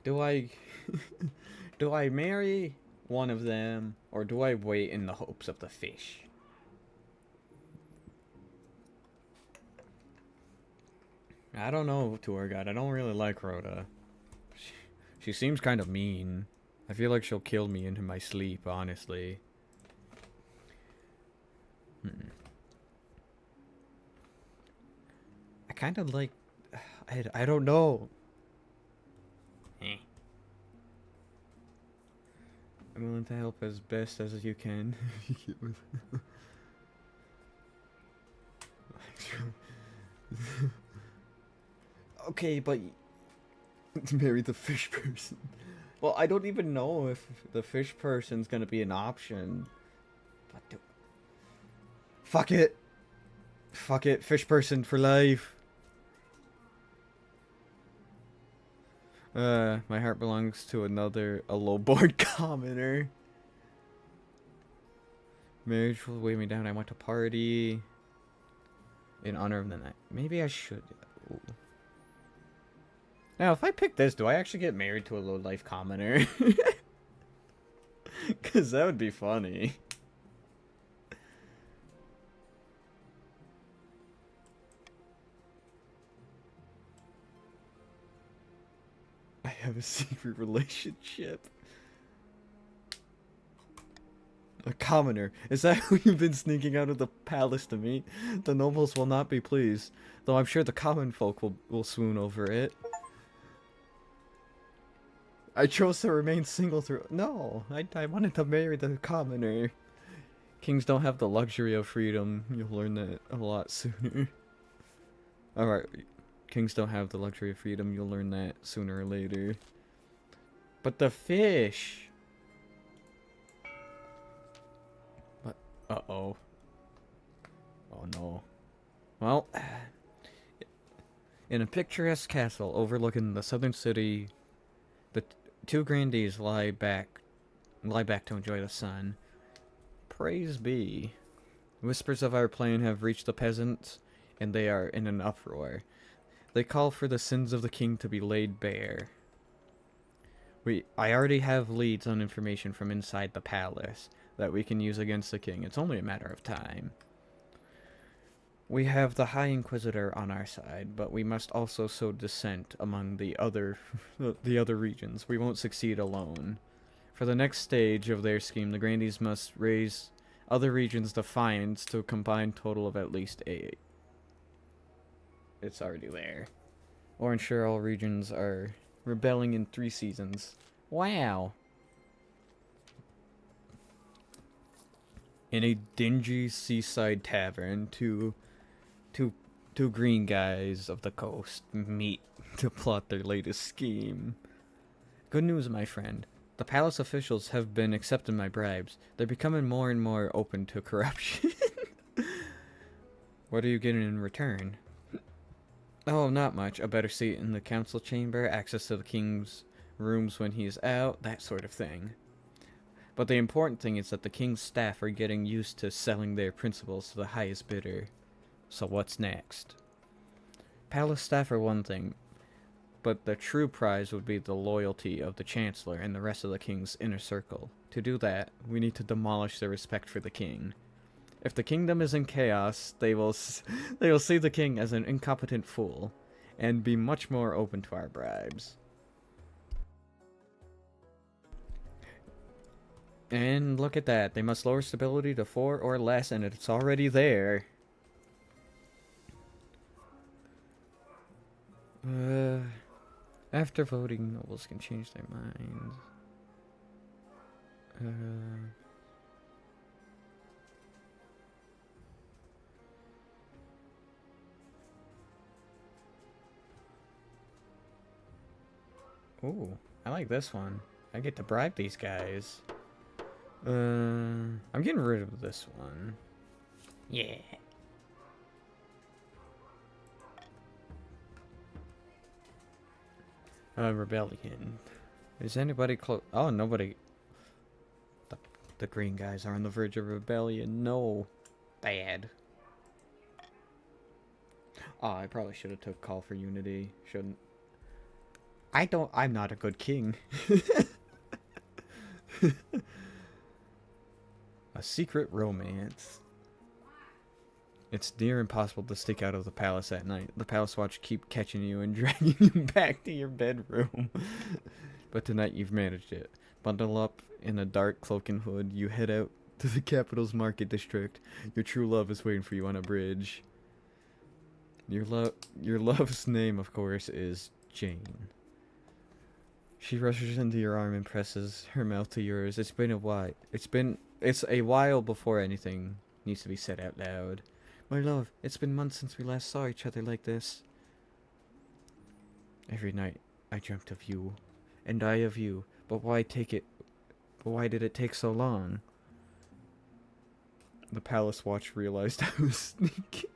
Do I... do I marry one of them, or do I wait in the hopes of the fish? I don't know, tour guide. I don't really like Rhoda. She seems kind of mean. I feel like she'll kill me in my sleep, honestly. I kind of like... I don't know. I'm willing to help as best as you can. Okay, but... marry the fish person. Well, I don't even know if the fish person's gonna be an option. But fuck it. Fuck it. Fish person for life. My heart belongs to a low-board commoner. Marriage will weigh me down. I want to party. In honor of the night. Maybe I should. Ooh. Now, if I pick this, do I actually get married to a low-life commoner? Because that would be funny. I have a secret relationship. A commoner. Is that who you've been sneaking out of the palace to meet? The nobles will not be pleased, though I'm sure the common folk will swoon over it. I chose to remain single through... No, I wanted to marry the commoner. Kings don't have the luxury of freedom. You'll learn that a lot sooner. Alright, kings don't have the luxury of freedom. You'll learn that sooner or later. But the fish... What? Uh-oh. Oh no. Well... In a picturesque castle overlooking the southern city... The two grandees lie back to enjoy the sun. Praise be. Whispers of our plan have reached the peasants, and they are in an uproar. They call for the sins of the king to be laid bare. I already have leads on information from inside the palace that we can use against the king. It's only a matter of time. We have the High Inquisitor on our side, but we must also sow dissent among the other regions. We won't succeed alone. For the next stage of their scheme, the Grandees must raise other regions' defiance to a combined total of at least 8. It's already there. Or ensure all regions are rebelling in 3 seasons. Wow! In a dingy seaside tavern, two green guys of the coast meet to plot their latest scheme. Good news, my friend. The palace officials have been accepting my bribes. They're becoming more and more open to corruption. What are you getting in return? Oh, not much. A better seat in the council chamber, access to the king's rooms when he's out, that sort of thing. But the important thing is that the king's staff are getting used to selling their principles to the highest bidder. So what's next? Palace staff are one thing, but the true prize would be the loyalty of the Chancellor and the rest of the king's inner circle. To do that, we need to demolish their respect for the king. If the kingdom is in chaos, they will see the king as an incompetent fool, and be much more open to our bribes. And look at that, they must lower stability to 4 or less, and it's already there. After voting, nobles can change their minds. Oh, I like this one. I get to bribe these guys. I'm getting rid of this one. Yeah. Rebellion. Is anybody close? Oh, nobody. The green guys are on the verge of rebellion. No. Bad. Oh, I probably should have took call for unity. Shouldn't. I'm not a good king. A secret romance. It's near impossible to stick out of the palace at night. The palace watch keep catching you and dragging you back to your bedroom. But tonight you've managed it. Bundle up in a dark cloak and hood. You head out to the capital's market district. Your true love is waiting for you on a bridge. Your love's name, of course, is Jane. She rushes into your arm and presses her mouth to yours. It's a while before anything needs to be said out loud. My love, it's been months since we last saw each other like this. Every night I dreamt of you, and I of you. But why did it take so long? The palace watch realized I was sneaking.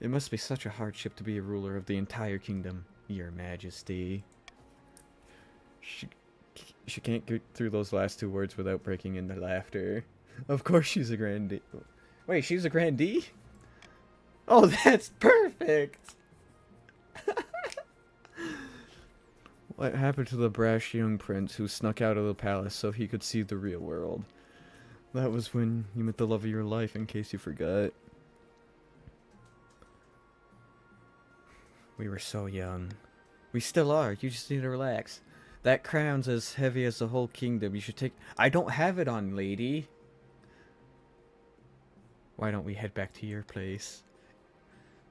It must be such a hardship to be a ruler of the entire kingdom, Your Majesty. She can't get through those last two words without breaking into laughter. Of course she's a grandee. Wait, she's a grandee? Oh, that's perfect! What happened to the brash young prince who snuck out of the palace so he could see the real world? That was when you met the love of your life, in case you forgot. We were so young. We still are. You just need to relax. That crown's as heavy as the whole kingdom. You should take... I don't have it on, lady. Why don't we head back to your place?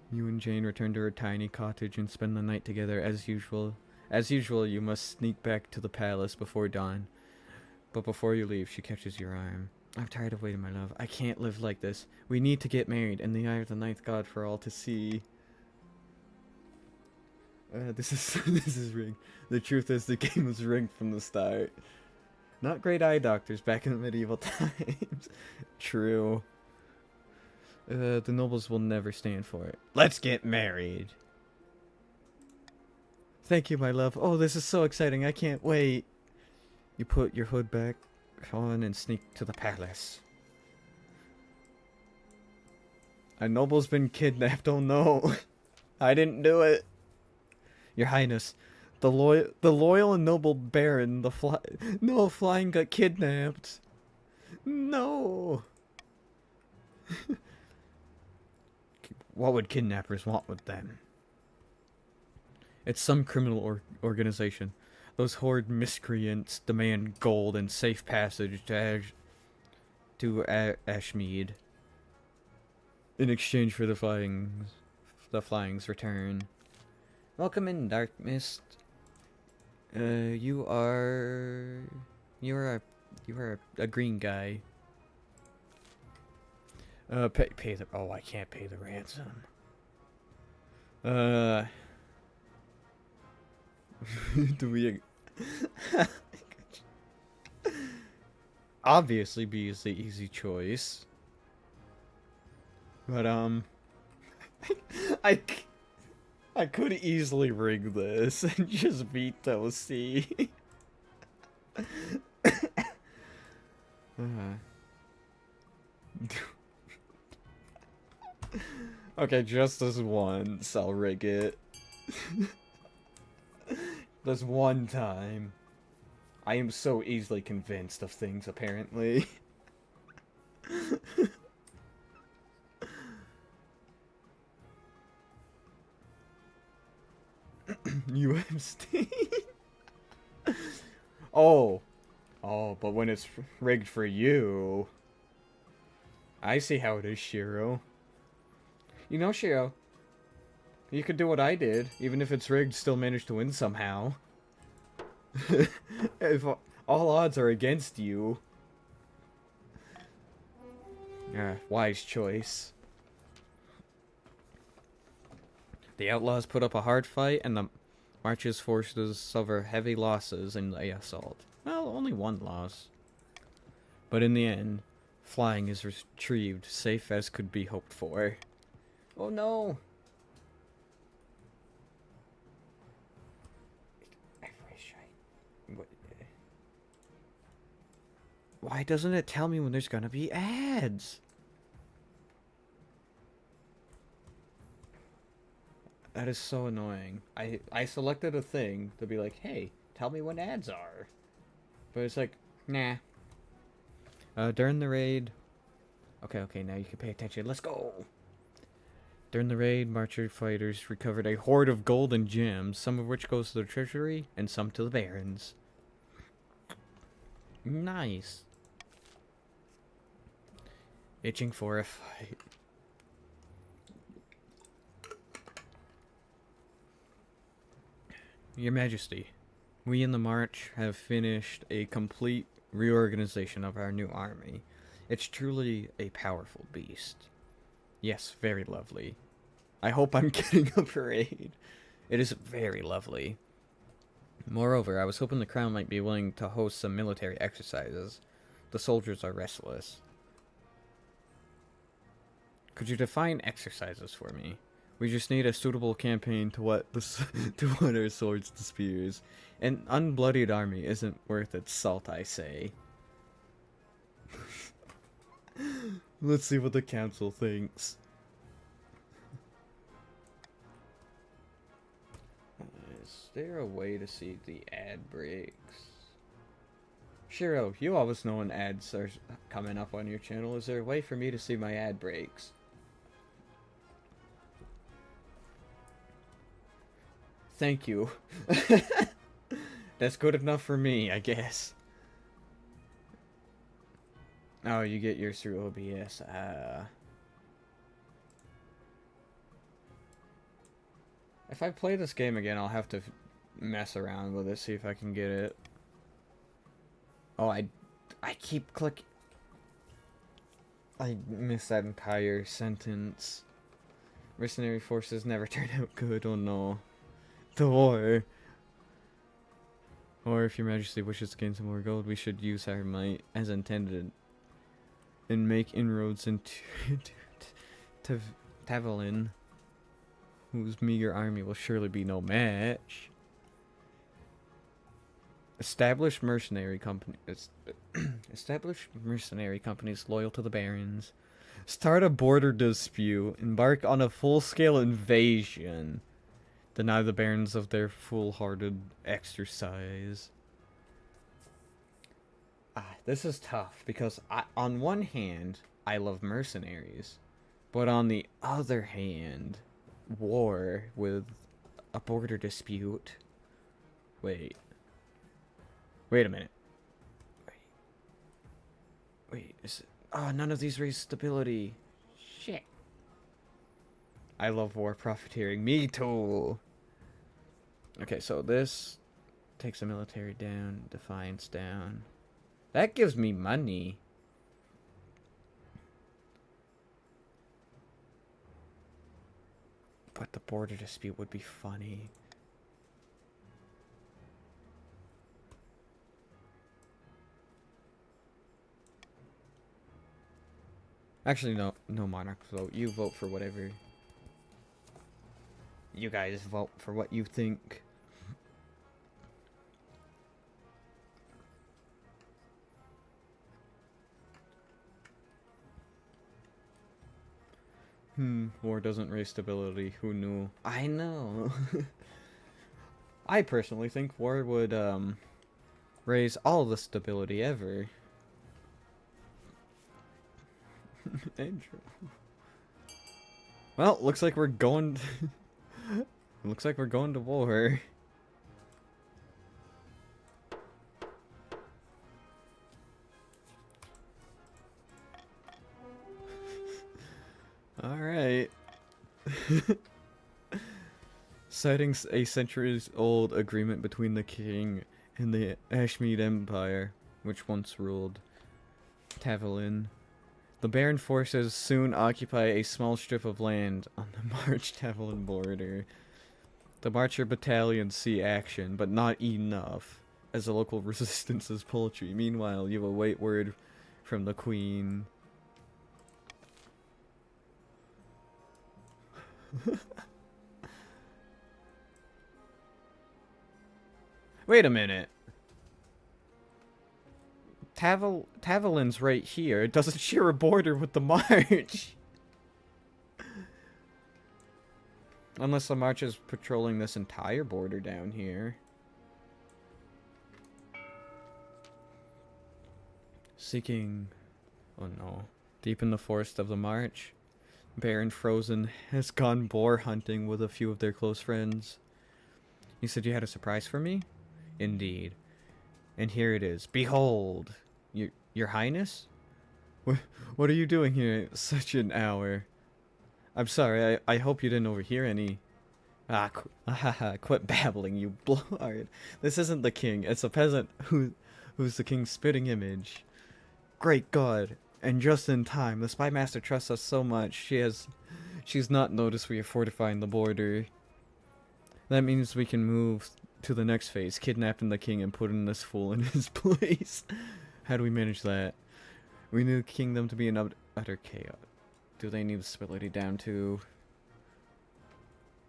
You and Jane return to her tiny cottage and spend the night together as usual. As usual, you must sneak back to the palace before dawn. But before you leave, she catches your arm. I'm tired of waiting, my love. I can't live like this. We need to get married in the eye of the ninth god for all to see. This is rigged. The truth is, the game was rigged from the start. Not great eye doctors back in the medieval times. True. The nobles will never stand for it. Let's get married. Thank you, my love. Oh, this is so exciting. I can't wait. You put your hood back on and sneak to the palace. A noble's been kidnapped. Oh no. I didn't do it. Your Highness, the loyal and noble Baron, flying got kidnapped. No. What would kidnappers want with them? It's some criminal organization. Those horrid miscreants demand gold and safe passage to Ashmead in exchange for the flying's return. Welcome in, Dark Mist. You're a green guy. Pay the... Oh, I can't pay the ransom. Do we... Obviously, B is the easy choice. But, I could easily rig this and just veto C. Okay, just this once, I'll rig it. This one time. I am so easily convinced of things, apparently. UMC. Oh, but when it's rigged for you, I see how it is, Shiro. You know, Shiro, you could do what I did, even if it's rigged, still manage to win somehow. If all odds are against you. Wise choice. The outlaws put up a hard fight, and the March's forces suffer heavy losses in the assault. Well, only one loss. But in the end, flying is retrieved safe as could be hoped for. Oh no! I wish I... What? Why doesn't it tell me when there's gonna be ads? That is so annoying. I selected a thing to be like, hey, tell me when ads are. But it's like, nah. During the raid... Okay, now you can pay attention. Let's go! During the raid, Marcher fighters recovered a hoard of gold and gems, some of which goes to the treasury, and some to the barons. Nice. Itching for a fight. Your Majesty, we in the March have finished a complete reorganization of our new army. It's truly a powerful beast. Yes, very lovely. I hope I'm getting a parade. It is very lovely. Moreover, I was hoping the Crown might be willing to host some military exercises. The soldiers are restless. Could you define exercises for me? We just need a suitable campaign to whet our swords to spears. An unbloodied army isn't worth its salt, I say. Let's see what the council thinks. Is there a way to see the ad breaks? Shiro, you always know when ads are coming up on your channel. Is there a way for me to see my ad breaks? Thank you. That's good enough for me, I guess. Oh, you get yours through OBS. If I play this game again, I'll have to mess around with it, see if I can get it. Oh, I keep clicking. I missed that entire sentence. Mercenary forces never turn out good. Oh no. The war. Or if your majesty wishes to gain some more gold, we should use our might as intended and make inroads into Tavalin, whose meager army will surely be no match. Establish mercenary companies loyal to the barons. Start a border dispute. Embark on a full-scale invasion. Deny the barons of their foolhardy exercise. This is tough because on one hand, I love mercenaries, but on the other hand, war with a border dispute. Wait a minute. Wait, is it? Oh, none of these raise stability. Shit. I love war profiteering. Me too. Okay, so this takes the military down, defiance down. That gives me money. But the border dispute would be funny. Actually, no monarch vote. You vote for whatever. You guys vote for what you think. War doesn't raise stability. Who knew? I know. I personally think war would, raise all the stability ever. Andrew. Well, looks like we're going... looks like we're going to war. Alright. Citing a centuries-old agreement between the king and the Ashmead Empire, which once ruled Tavalin. The Baron forces soon occupy a small strip of land on the March-Tavalin border. The Marcher battalions see action, but not enough, as the local resistance is paltry. Meanwhile, you await word from the Queen. Wait a minute. Tavilin's right here. It doesn't share a border with the March. Unless the March is patrolling this entire border down here. Seeking... Oh no. Deep in the forest of the March, Baron Frozen has gone boar hunting with a few of their close friends. You said you had a surprise for me? Indeed. And here it is. Behold! Your Highness? What are you doing here at such an hour? I'm sorry, I hope you didn't overhear any... quit babbling, you blowhard. This isn't the king, it's a peasant who's the king's spitting image. Great God, and just in time. The spy master trusts us so much, she's not noticed we are fortifying the border. That means we can move to the next phase, kidnapping the king and putting this fool in his place. How do we manage that? We need the kingdom to be in utter chaos. Do they need the stability down to...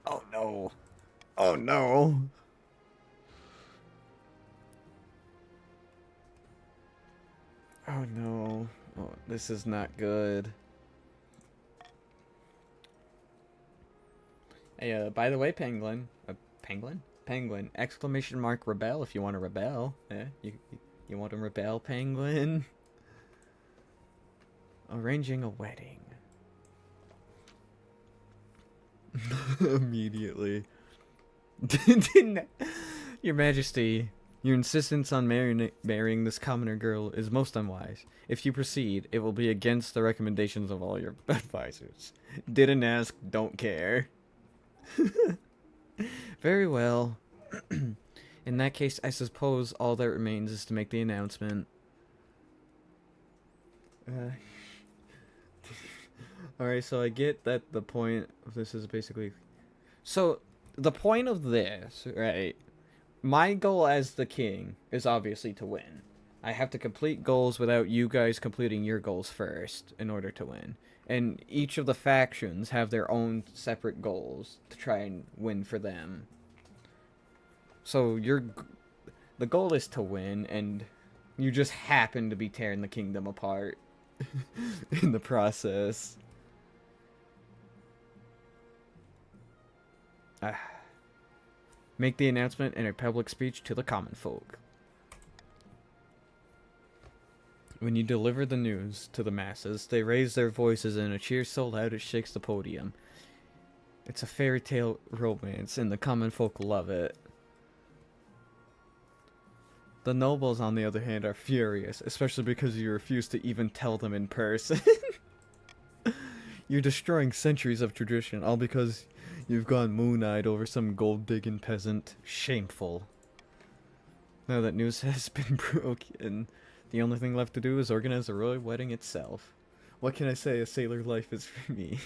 Oh no. Oh no. Oh no. Oh, this is not good. Hey, by the way, Penguin. Penguin? Penguin. Exclamation mark rebel if you want to rebel. Yeah, you want to rebel, Penguin? Arranging a wedding. Immediately. Your Majesty, your insistence on marrying this commoner girl is most unwise. If you proceed, it will be against the recommendations of all your advisors. Didn't ask, don't care. Very well. In that case, I suppose all that remains is to make the announcement. Alright, so I get that the point of this is basically... So, the point of this, right? My goal as the king is obviously to win. I have to complete goals without you guys completing your goals first in order to win. And each of the factions have their own separate goals to try and win for them. So, the goal is to win, and you just happen to be tearing the kingdom apart in the process. Make the announcement in a public speech to the common folk. When you deliver the news to the masses, they raise their voices in a cheer so loud it shakes the podium. It's a fairy tale romance, and the common folk love it. The nobles, on the other hand, are furious, especially because you refuse to even tell them in person. You're destroying centuries of tradition, all because you've gone moon-eyed over some gold-digging peasant. Shameful. Now that news has been broken, the only thing left to do is organize the royal wedding itself. What can I say? A sailor life is for me.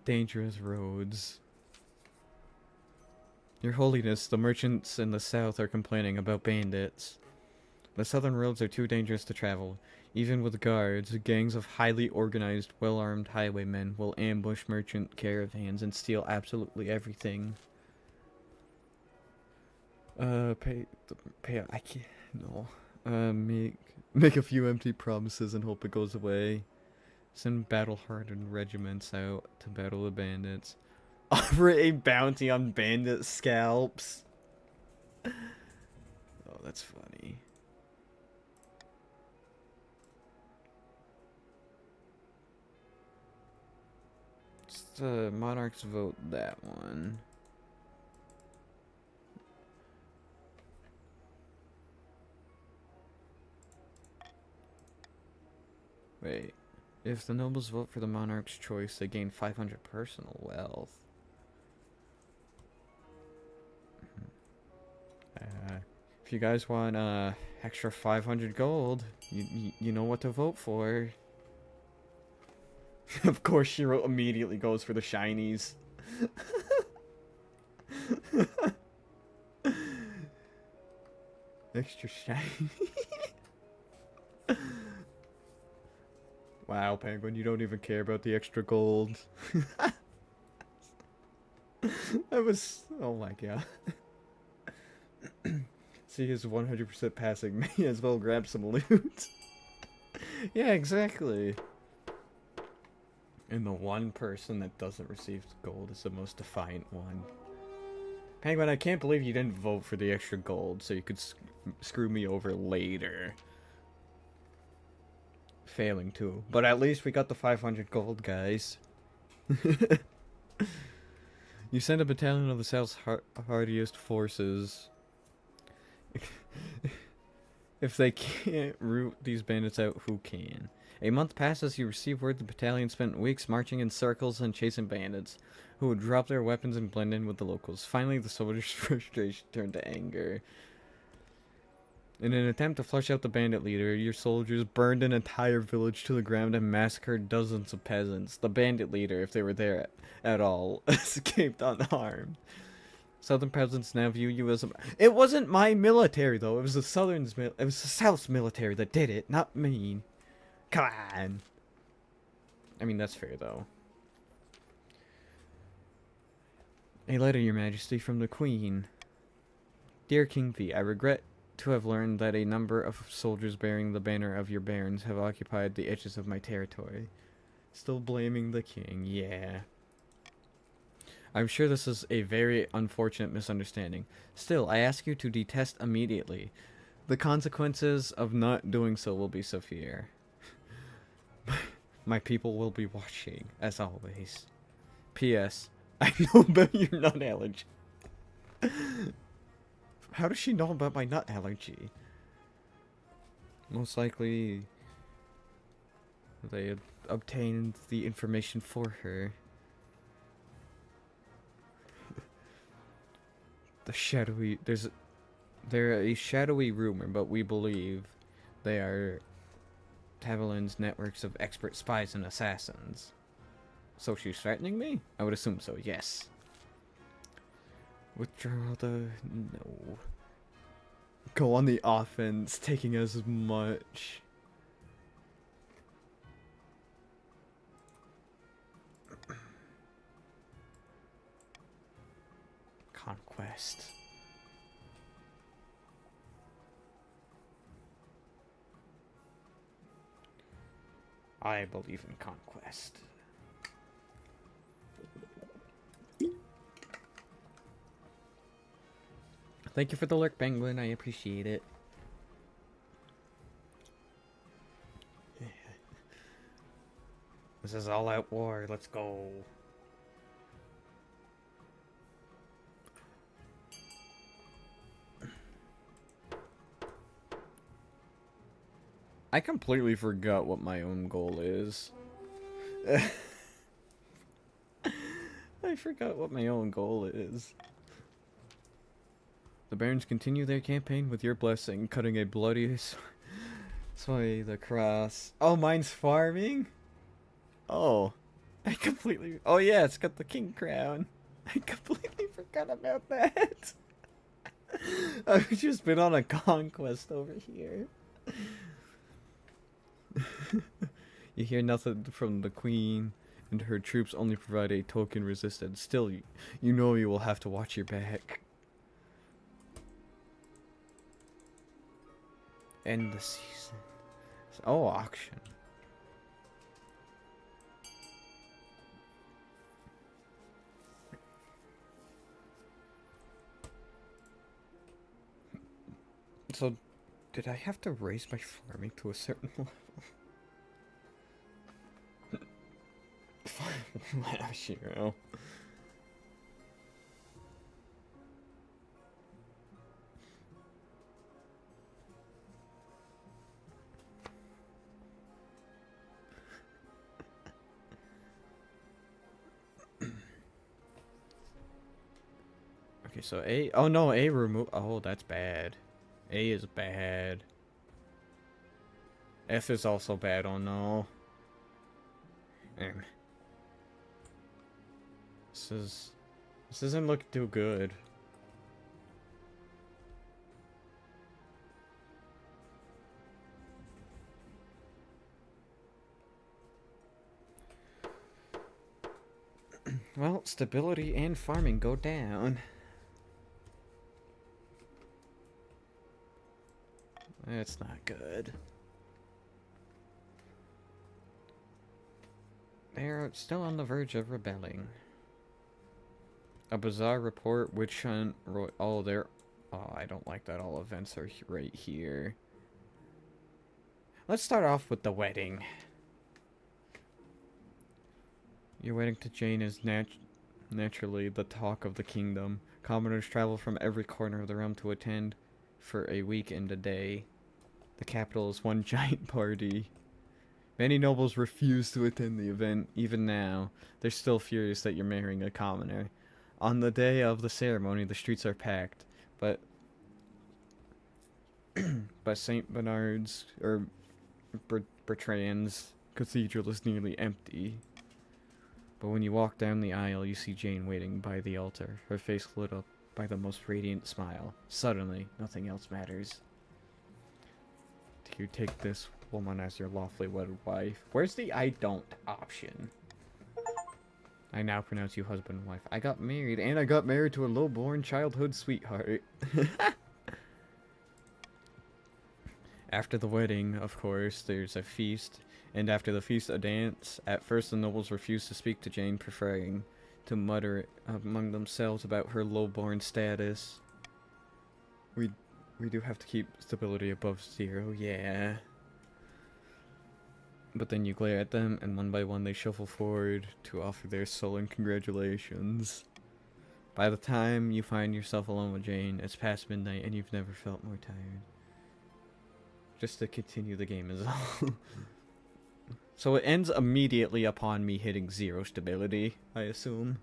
Dangerous roads. Your Holiness, the merchants in the south are complaining about bandits. The southern roads are too dangerous to travel. Even with guards, gangs of highly organized, well-armed highwaymen will ambush merchant caravans and steal absolutely everything. I can't, no. Make a few empty promises and hope it goes away. Send battle-hardened regiments out to battle the bandits. Offer a bounty on bandit scalps. Oh, that's funny. Just, monarchs vote that one. Wait. If the nobles vote for the monarch's choice, they gain 500 personal wealth. If you guys want extra 500 gold, you know what to vote for. Of course, Shiro immediately goes for the shinies. Extra shiny. Wow, Penguin, you don't even care about the extra gold. That was... Oh my god. See his 100% passing. May as well grab some loot. Yeah, exactly. And the one person that doesn't receive gold is the most defiant one. Penguin, I can't believe you didn't vote for the extra gold so you could screw me over later. Failing to. But at least we got the 500 gold, guys. You send a battalion of the South's hardiest forces. If they can't root these bandits out, who can? A month passes, you receive word the battalion spent weeks marching in circles and chasing bandits, who would drop their weapons and blend in with the locals. Finally, the soldiers' frustration turned to anger. In an attempt to flush out the bandit leader, your soldiers burned an entire village to the ground and massacred dozens of peasants. The bandit leader, if they were there at all, escaped unharmed. Southern peasants now view you as a... It wasn't my military, though. It was the it was the South's military that did it, not me. Come on. I mean, that's fair, though. A letter, Your Majesty, from the Queen. Dear King V, I regret to have learned that a number of soldiers bearing the banner of your barons have occupied the edges of my territory. Still blaming the king, yeah. I'm sure this is a very unfortunate misunderstanding. Still, I ask you to detest immediately. The consequences of not doing so will be severe. My people will be watching, as always. P.S. I know about your nut allergy. How does she know about my nut allergy? Most likely, they had obtained the information for her. The shadowy... They're a shadowy rumor, but we believe they are Tavalin's networks of expert spies and assassins. So she's threatening me? I would assume so, yes. Withdraw the... No. Go on the offense, taking as much. Conquest. I believe in conquest. Thank you for the lurk, Penguin. I appreciate it. This is all out war. Let's go. I completely forgot what my own goal is. I forgot what my own goal is. The Barons continue their campaign with your blessing, cutting a bloody swathe across. Oh, mine's farming? Oh. I completely... Oh yeah, it's got the king crown. I completely forgot about that. I've just been on a conquest over here. You hear nothing from the queen, and her troops only provide a token resistance. Still, you know you will have to watch your back. End the season. Oh, auction. So, did I have to raise my farming to a certain level? Shiro. Okay, so A. Oh no, A remove. Oh, that's bad. A is bad. F is also bad. Oh no. Um, this doesn't look too good. Well, stability and farming go down. That's not good. They're still on the verge of rebelling. A bizarre report, witch hunt, oh, they're... Oh, I don't like that all events are right here. Let's start off with the wedding. Your wedding to Jane is naturally the talk of the kingdom. Commoners travel from every corner of the realm to attend for a week and a day. The capital is one giant party. Many nobles refuse to attend the event. Even now, they're still furious that you're marrying a commoner. On the day of the ceremony, the streets are packed, but St. Bernard's or Bertrand's cathedral is nearly empty. But when you walk down the aisle, you see Jane waiting by the altar, her face lit up by the most radiant smile. Suddenly, nothing else matters. Do you take this woman as your lawfully wedded wife? Where's the I don't option? I now pronounce you husband and wife. I got married, and I got married to a low-born childhood sweetheart. After the wedding, of course, there's a feast, and after the feast, a dance. At first, the nobles refused to speak to Jane, preferring to mutter among themselves about her low-born status. We do have to keep stability above 0, yeah. But then you glare at them, and one by one they shuffle forward to offer their sullen congratulations. By the time you find yourself alone with Jane, it's past midnight, and you've never felt more tired. Just to continue the game is all. So it ends immediately upon me hitting 0 stability, I assume.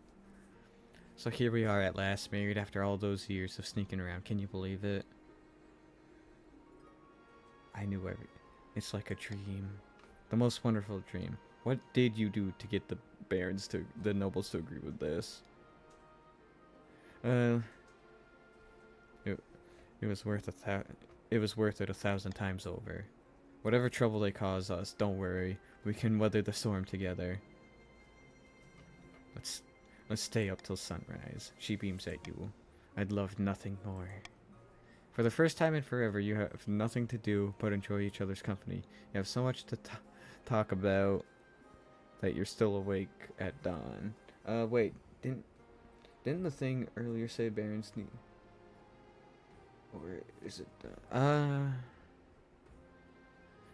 So here we are at last, married after all those years of sneaking around. Can you believe it? I knew it's like a dream. The most wonderful dream. What did you do to get the nobles to agree with this? It was worth it 1,000 times over. Whatever trouble they cause us, don't worry. We can weather the storm together. Let's stay up till sunrise. She beams at you. I'd love nothing more. For the first time in forever, you have nothing to do but enjoy each other's company. You have so much to talk about that you're still awake at dawn. Wait, didn't the thing earlier say Barons need... Or is it,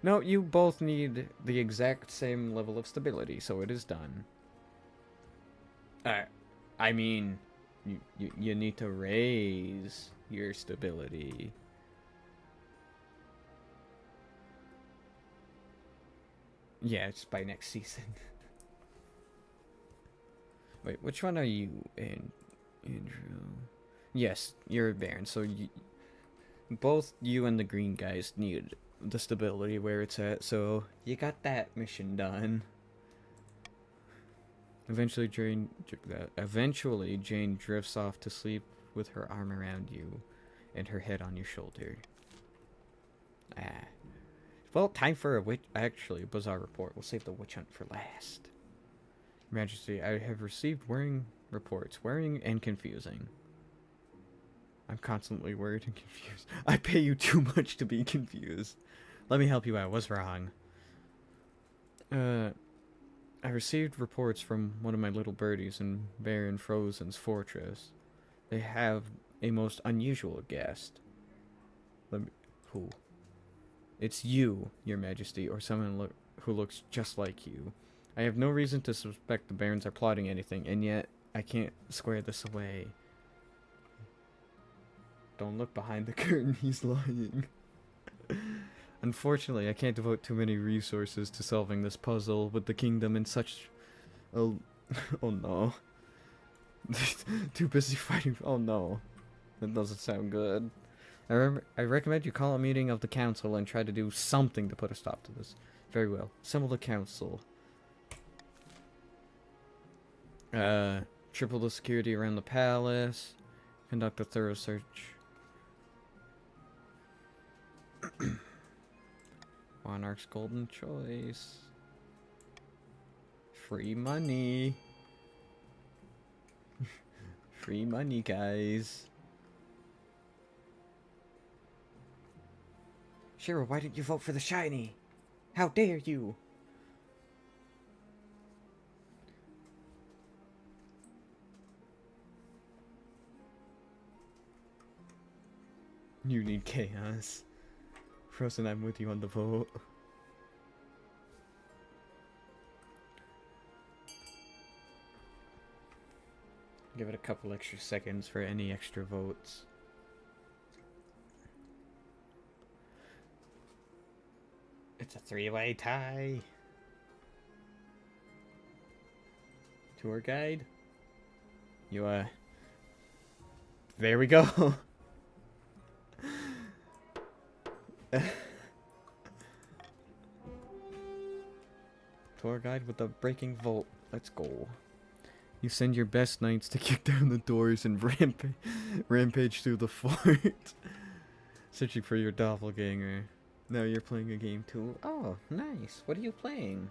No, you both need the exact same level of stability, so it is done. I mean, you need to raise your stability. Yeah, it's by next season. Wait, which one are you in, Andrew? Yes, you're a Baron, so both you and the green guys need the stability where it's at, so you got that mission done. Eventually, Jane drifts off to sleep with her arm around you and her head on your shoulder. Well, time for a bizarre report. We'll save the witch hunt for last. Majesty, I have received worrying reports. Worrying and confusing. I'm constantly worried and confused. I pay you too much to be confused. Let me help you out. What's wrong? I received reports from one of my little birdies in Baron Frozen's fortress. They have a most unusual guest. Who? It's you, Your Majesty, or someone who looks just like you. I have no reason to suspect the Barons are plotting anything, and yet I can't square this away. Don't look behind the curtain, he's lying. Unfortunately, I can't devote too many resources to solving this puzzle with the kingdom in such... Oh no. Too busy fighting... Oh no. That doesn't sound good. I recommend you call a meeting of the council and try to do something to put a stop to this. Very well. Assemble the council. Triple the security around the palace. Conduct a thorough search. Monarch's golden choice. Free money. Free money, guys. Shira, why didn't you vote for the shiny? How dare you? You need chaos. Frozen, I'm with you on the vote. Give it a couple extra seconds for any extra votes. It's a three-way tie. Tour guide? You, there we go. Tour guide with the breaking vote. Let's go. You send your best knights to kick down the doors and rampage through the fort. Searching for your doppelganger. Now you're playing a game too. Oh, nice. What are you playing?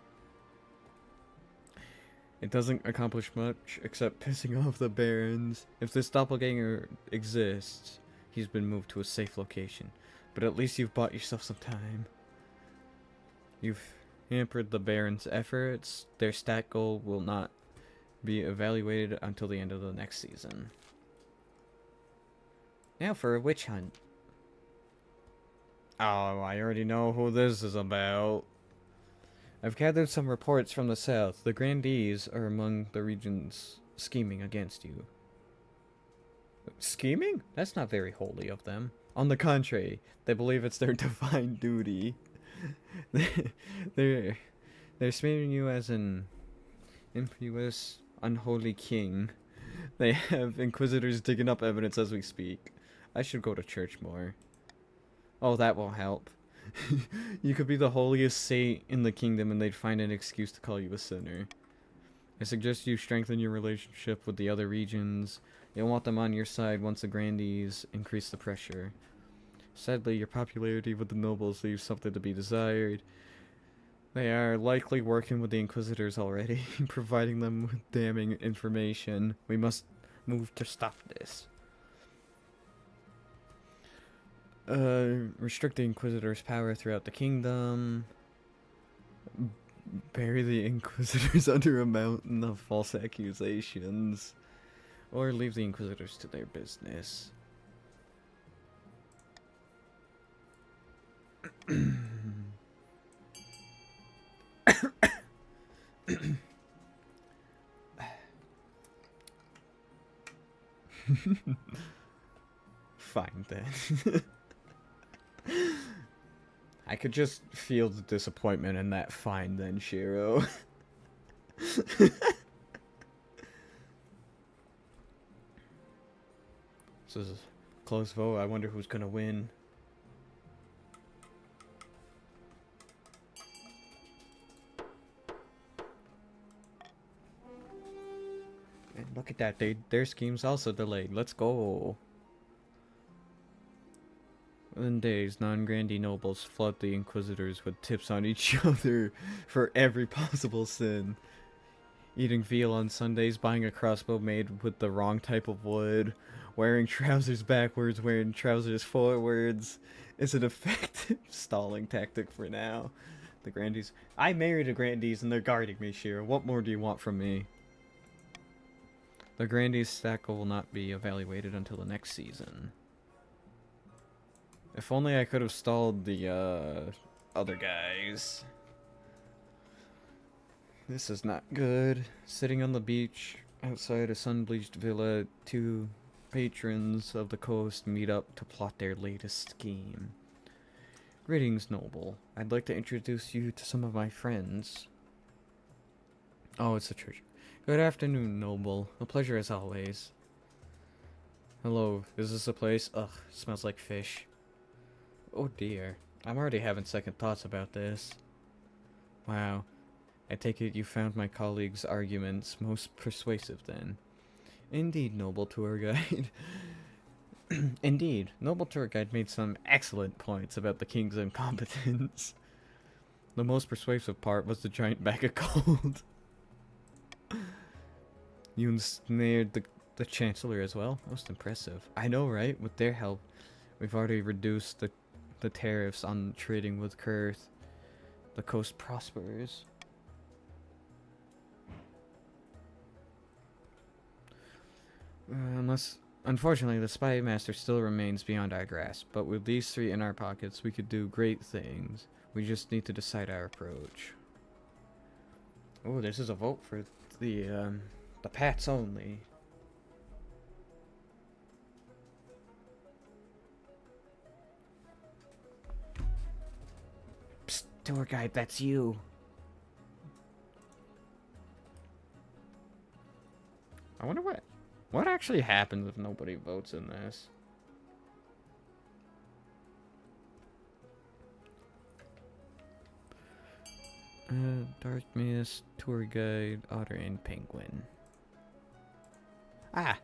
It doesn't accomplish much except pissing off the barons. If this doppelganger exists, he's been moved to a safe location. But at least you've bought yourself some time. You've hampered the barons' efforts. Their stat goal will not be evaluated until the end of the next season. Now for a witch hunt. Oh, I already know who this is about. I've gathered some reports from the south. The grandees are among the regions scheming against you. Scheming? That's not very holy of them. On the contrary, they believe it's their divine duty. They're smearing you as an impious, unholy king. They have inquisitors digging up evidence as we speak. I should go to church more. Oh, that will help. You could be the holiest saint in the kingdom and they'd find an excuse to call you a sinner. I suggest you strengthen your relationship with the other regions. You'll want them on your side once the grandees increase the pressure. Sadly, your popularity with the nobles leaves something to be desired. They are likely working with the inquisitors already, providing them with damning information. We must move to stop this. Restrict the Inquisitor's power throughout the kingdom. Bury the Inquisitors under a mountain of false accusations. Or leave the Inquisitors to their business. Fine then. I could just feel the disappointment in that fine then, Shiro. This is a close vote. I wonder who's gonna win. And look at that, their scheme's also delayed. Let's go. Within days, non-grandee nobles flood the Inquisitors with tips on each other for every possible sin. Eating veal on Sundays, buying a crossbow made with the wrong type of wood, wearing trousers backwards, wearing trousers forwards. Is an effective stalling tactic for now. The grandees. I married a grandees and they're guarding me, Shira. What more do you want from me? The grandees stack will not be evaluated until the next season. If only I could have stalled the, other guys. This is not good. Sitting on the beach outside a sun-bleached villa, two patrons of the coast meet up to plot their latest scheme. Greetings, noble. I'd like to introduce you to some of my friends. Oh, it's a church. Good afternoon, noble. A pleasure as always. Hello, is this a place? Ugh, smells like fish. Oh dear, I'm already having second thoughts about this. Wow, I take it you found my colleague's arguments most persuasive then. Indeed, noble tour guide. Indeed, noble tour guide made some excellent points about the king's incompetence. The most persuasive part was the giant bag of gold. You ensnared the chancellor as well. Most impressive. I know, right? With their help, we've already reduced the tariffs on trading with Kurth. The coast prospers. Unfortunately, the spy master still remains beyond our grasp, but with these three in our pockets, we could do great things. We just need to decide our approach. Oh, this is a vote for the Pats only. Psst, tour guide, that's you. I wonder what actually happens if nobody votes in this. Dark Mist, Tour Guide, Otter, and Penguin. Ah!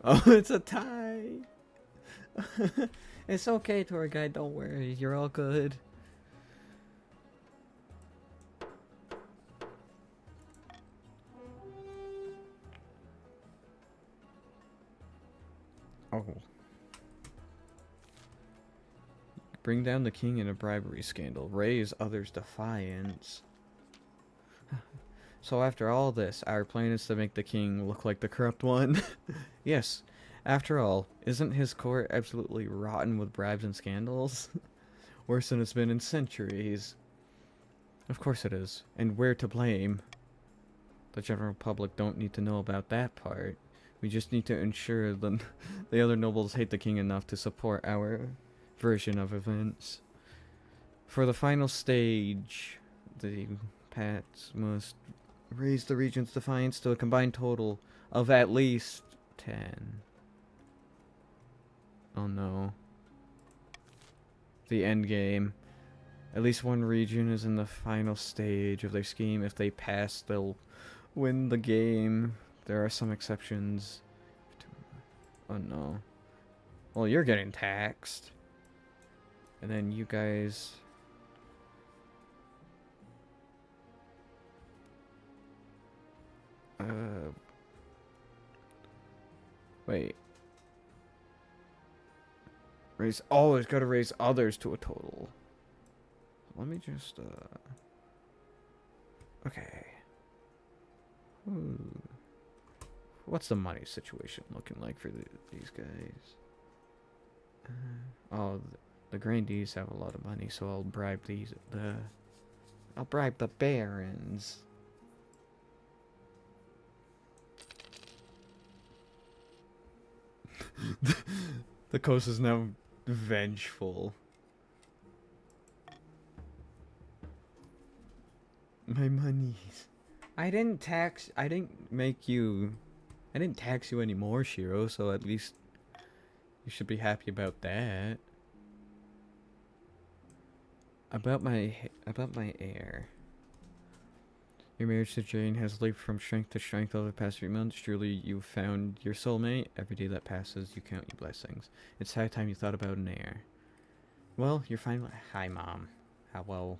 Oh, it's a tie! It's okay, Tour Guide, don't worry. You're all good. Oh. Bring down the king in a bribery scandal. Raise others' defiance. So after all this, our plan is to make the king look like the corrupt one? Yes. After all, isn't his court absolutely rotten with bribes and scandals? Worse than it's been in centuries. Of course it is. And we're to blame. The general public don't need to know about that part. We just need to ensure that the other nobles hate the king enough to support our version of events. For the final stage, the Pats must raise the region's defiance to a combined total of at least 10. Oh no. The end game. At least one region is in the final stage of their scheme. If they pass, they'll win the game. There are some exceptions. Oh no. Well, you're getting taxed. And then you guys... Wait. Raise... Oh, it's gotta raise others to a total. Let me just, Okay. What's the money situation looking like for these guys? Oh, the grandees have a lot of money, so I'll bribe I'll bribe the barons. The coast is now vengeful. My monies. I didn't tax you anymore, Shiro, so at least you should be happy about that. About my heir. Your marriage to Jane has leaped from strength to strength over the past 3 months. Truly, you've found your soulmate. Every day that passes, you count your blessings. It's high time you thought about an heir. Well, you're finally... Hi, Mom. How well...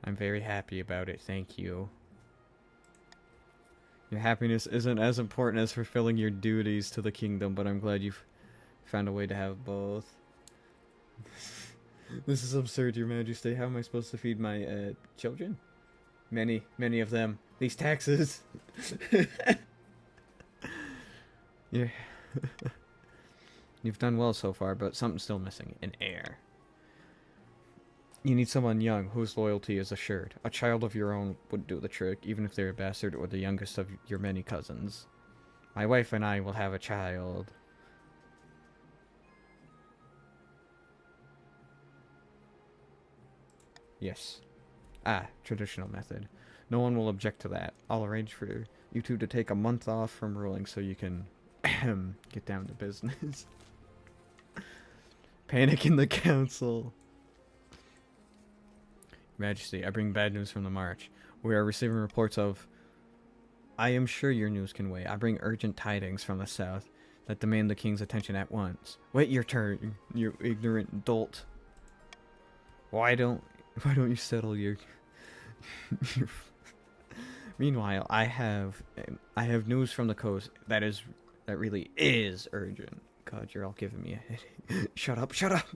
I'm very happy about it, thank you. Your happiness isn't as important as fulfilling your duties to the kingdom, but I'm glad you've found a way to have both. This is absurd, Your Majesty. How am I supposed to feed my, children? Many of them. These taxes! Yeah. You've done well so far, but something's still missing. An heir. You need someone young, whose loyalty is assured. A child of your own would do the trick, even if they're a bastard or the youngest of your many cousins. My wife and I will have a child. Yes. Ah, traditional method. No one will object to that. I'll arrange for you two to take a month off from ruling so you can get down to business. Panic in the council. Majesty, I bring bad news from the march. We are receiving reports of... I am sure your news can wait. I bring urgent tidings from the south that demand the king's attention at once. Wait your turn, you ignorant dolt. Why don't you settle your... your... Meanwhile, I have news from the coast that really is urgent. God, you're all giving me a headache. Shut up, shut up!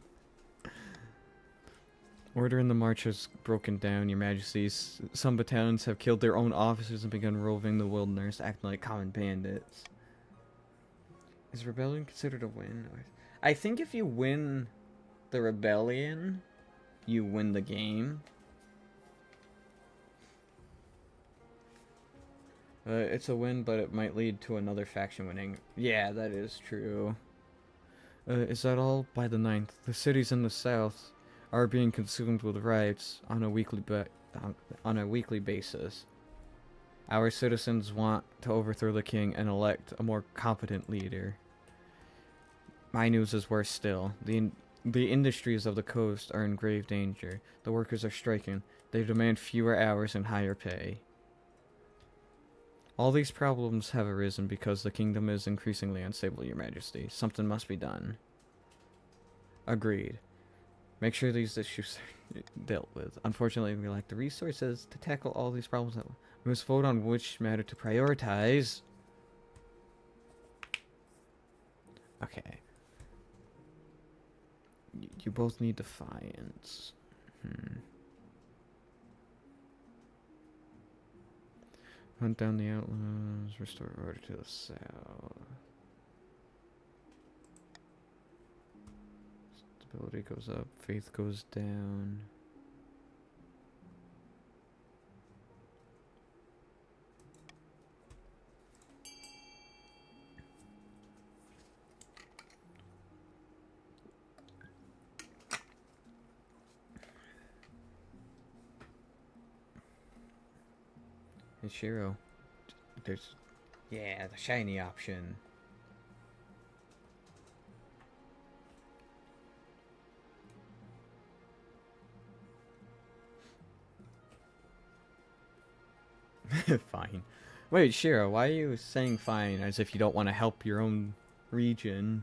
Order in the march has broken down, your majesties. Some battalions have killed their own officers and begun roving the wilderness, acting like common bandits. Is rebellion considered a win? I think if you win the rebellion, you win the game. It's a win, but it might lead to another faction winning. Yeah, that is true. Is that all? By the 9th, the cities in the south are being consumed with riots on a weekly basis. Our citizens want to overthrow the king and elect a more competent leader. My news is worse still. The industries of the coast are in grave danger. The workers are striking. They demand fewer hours and higher pay. All these problems have arisen because the kingdom is increasingly unstable, your majesty. Something must be done. Agreed. Make sure these issues are dealt with. Unfortunately, we lack the resources to tackle all these problems. We must vote on which matter to prioritize. Okay. You both need defiance. Hunt down the outlaws. Restore order to the south. Stability goes up, faith goes down. Hey Shiro, there's, yeah, the shiny option. Fine. Wait, Shiro, why are you saying fine as if you don't want to help your own region?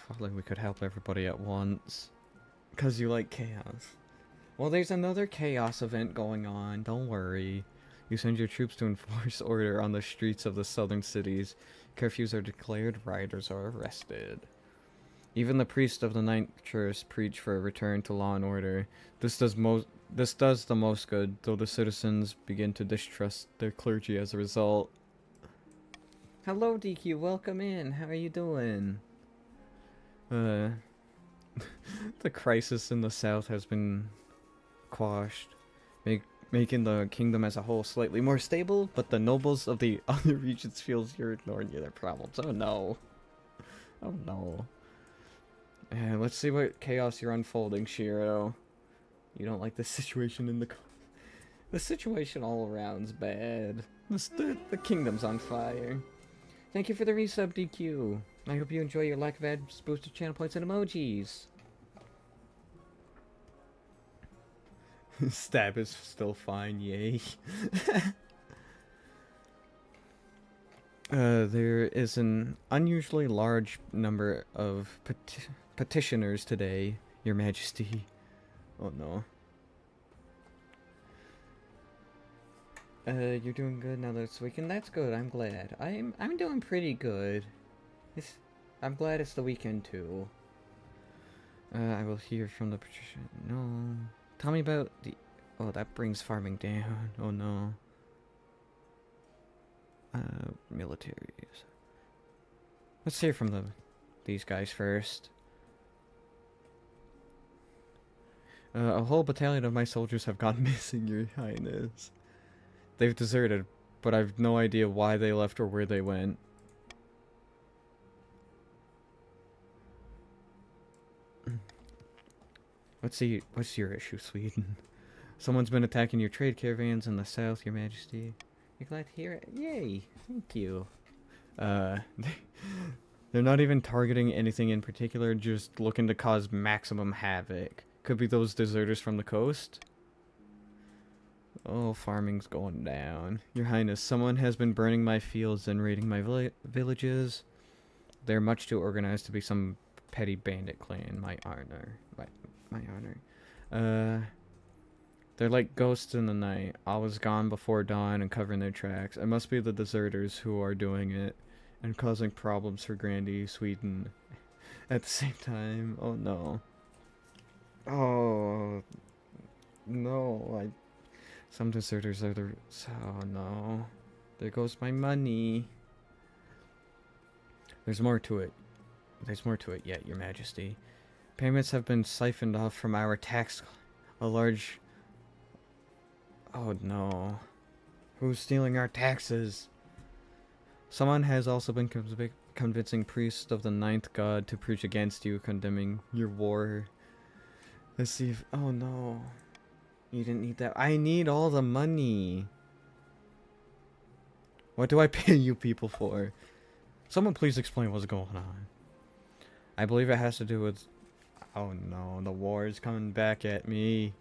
Felt like we could help everybody at once. Because you like chaos. Well, there's another chaos event going on, don't worry. You send your troops to enforce order on the streets of the southern cities. Curfews are declared, rioters are arrested. Even the priests of the Ninth Church preach for a return to law and order. This does the most good, though the citizens begin to distrust their clergy as a result. Hello, DQ, welcome in. How are you doing? The crisis in the south has been quashed, making the kingdom as a whole slightly more stable, but the nobles of the other regions feels you're ignoring their problems. Oh no. Oh no. Let's see what chaos you're unfolding, Shiro. You don't like the situation in the situation all around's bad. The kingdom's on fire. Thank you for the resub, DQ. I hope you enjoy your lack of ads, boosted channel points, and emojis. Stab is still fine, yay. There is an unusually large number of petitioners today, your majesty. Oh no. You're doing good now that it's weekend? That's good, I'm glad. I'm doing pretty good. I'm glad it's the weekend too. I will hear from the patrician. No. Tell me about the... Oh, that brings farming down. Oh no. Militaries. Let's hear from these guys first. A whole battalion of my soldiers have gone missing, your highness. They've deserted, but I've no idea why they left or where they went. What's your issue, Sweden? Someone's been attacking your trade caravans in the south, your majesty. You're glad to hear it? Yay! Thank you. Uh, they're not even targeting anything in particular, just looking to cause maximum havoc. Could be those deserters from the coast. Oh, farming's going down. Your Highness, someone has been burning my fields and raiding my villages. They're much too organized to be some petty bandit clan. My honor. My honor. They're like ghosts in the night, always gone before dawn and covering their tracks. It must be the deserters who are doing it and causing problems for Grandy, Sweden at the same time. Oh no. Oh no, some deserters are the... Oh no. There goes my money. There's more to it. There's more to it yet, Your Majesty. Payments have been siphoned off from our tax... A large... Oh no. Who's stealing our taxes? Someone has also been convincing priests of the ninth god to preach against you, condemning your war. Let's see if... Oh no. You didn't need that. I need all the money. What do I pay you people for? Someone please explain what's going on. I believe it has to do with... Oh no, the war is coming back at me.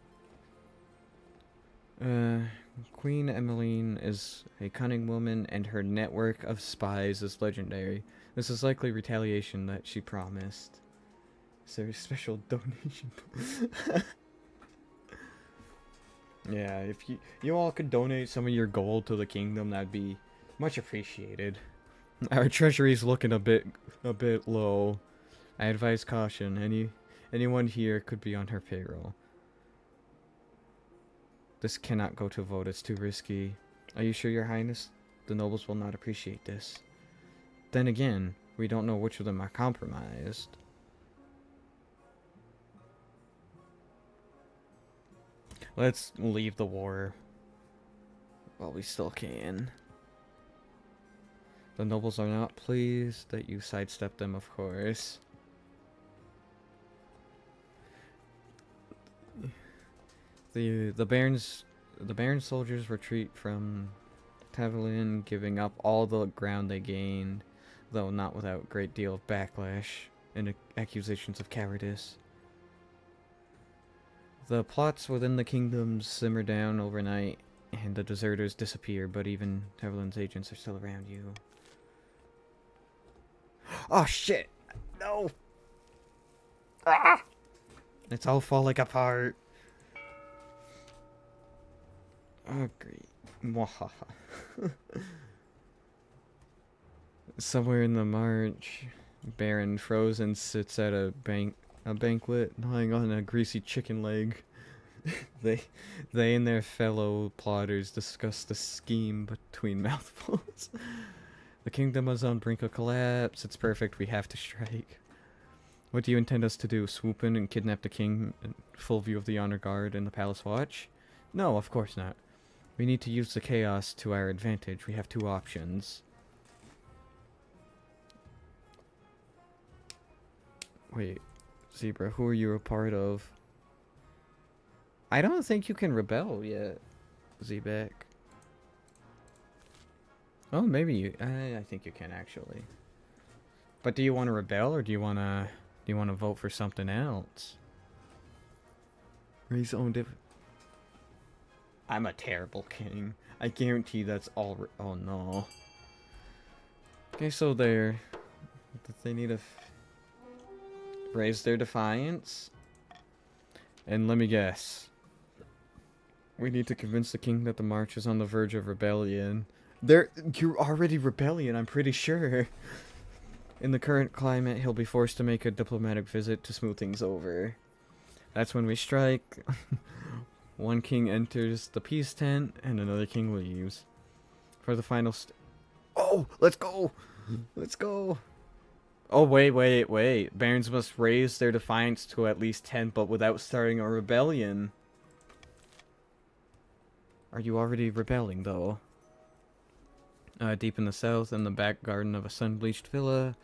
Queen Emmeline is a cunning woman and her network of spies is legendary. This is likely retaliation that she promised. Is there a special donation? Yeah, if you all could donate some of your gold to the kingdom, that'd be much appreciated. Our treasury's looking a bit low. I advise caution. Anyone here could be on her payroll. This cannot go to vote. It's too risky. Are you sure, Your Highness? The nobles will not appreciate this. Then again, we don't know which of them are compromised. Let's leave the war while we still can. The nobles are not pleased that you sidestepped them, of course. The Baron's soldiers retreat from Tavelin, giving up all the ground they gained, though not without a great deal of backlash and accusations of cowardice. The plots within the kingdoms simmer down overnight, and the deserters disappear, but even Tavelin's agents are still around you. Oh shit! No! Ah! It's all falling apart. Oh great. Mwahaha. Somewhere in the march, Baron Frozen sits at a banquet, gnawing on a greasy chicken leg. They and their fellow plotters discuss the scheme between mouthfuls. The kingdom is on brink of collapse. It's perfect. We have to strike. What do you intend us to do? Swoop in and kidnap the king in full view of the honor guard and the palace watch? No, of course not. We need to use the chaos to our advantage. We have two options. Wait, Zebra, who are you a part of? I don't think you can rebel yet, Zebek. Oh, maybe you. I think you can actually. But do you want to rebel, or do you want to vote for something else? Raise own div. I'm a terrible king. I guarantee that's all. Oh no. Okay, so they need to raise their defiance, and let me guess. We need to convince the king that the march is on the verge of rebellion. You're already rebellion, I'm pretty sure. In the current climate, he'll be forced to make a diplomatic visit to smooth things over. That's when we strike. One king enters the peace tent, and another king leaves. For the final Oh! Let's go! Let's go! Oh, wait. Barons must raise their defiance to at least 10, but without starting a rebellion. Are you already rebelling, though? Deep in the south, in the back garden of a sun-bleached villa,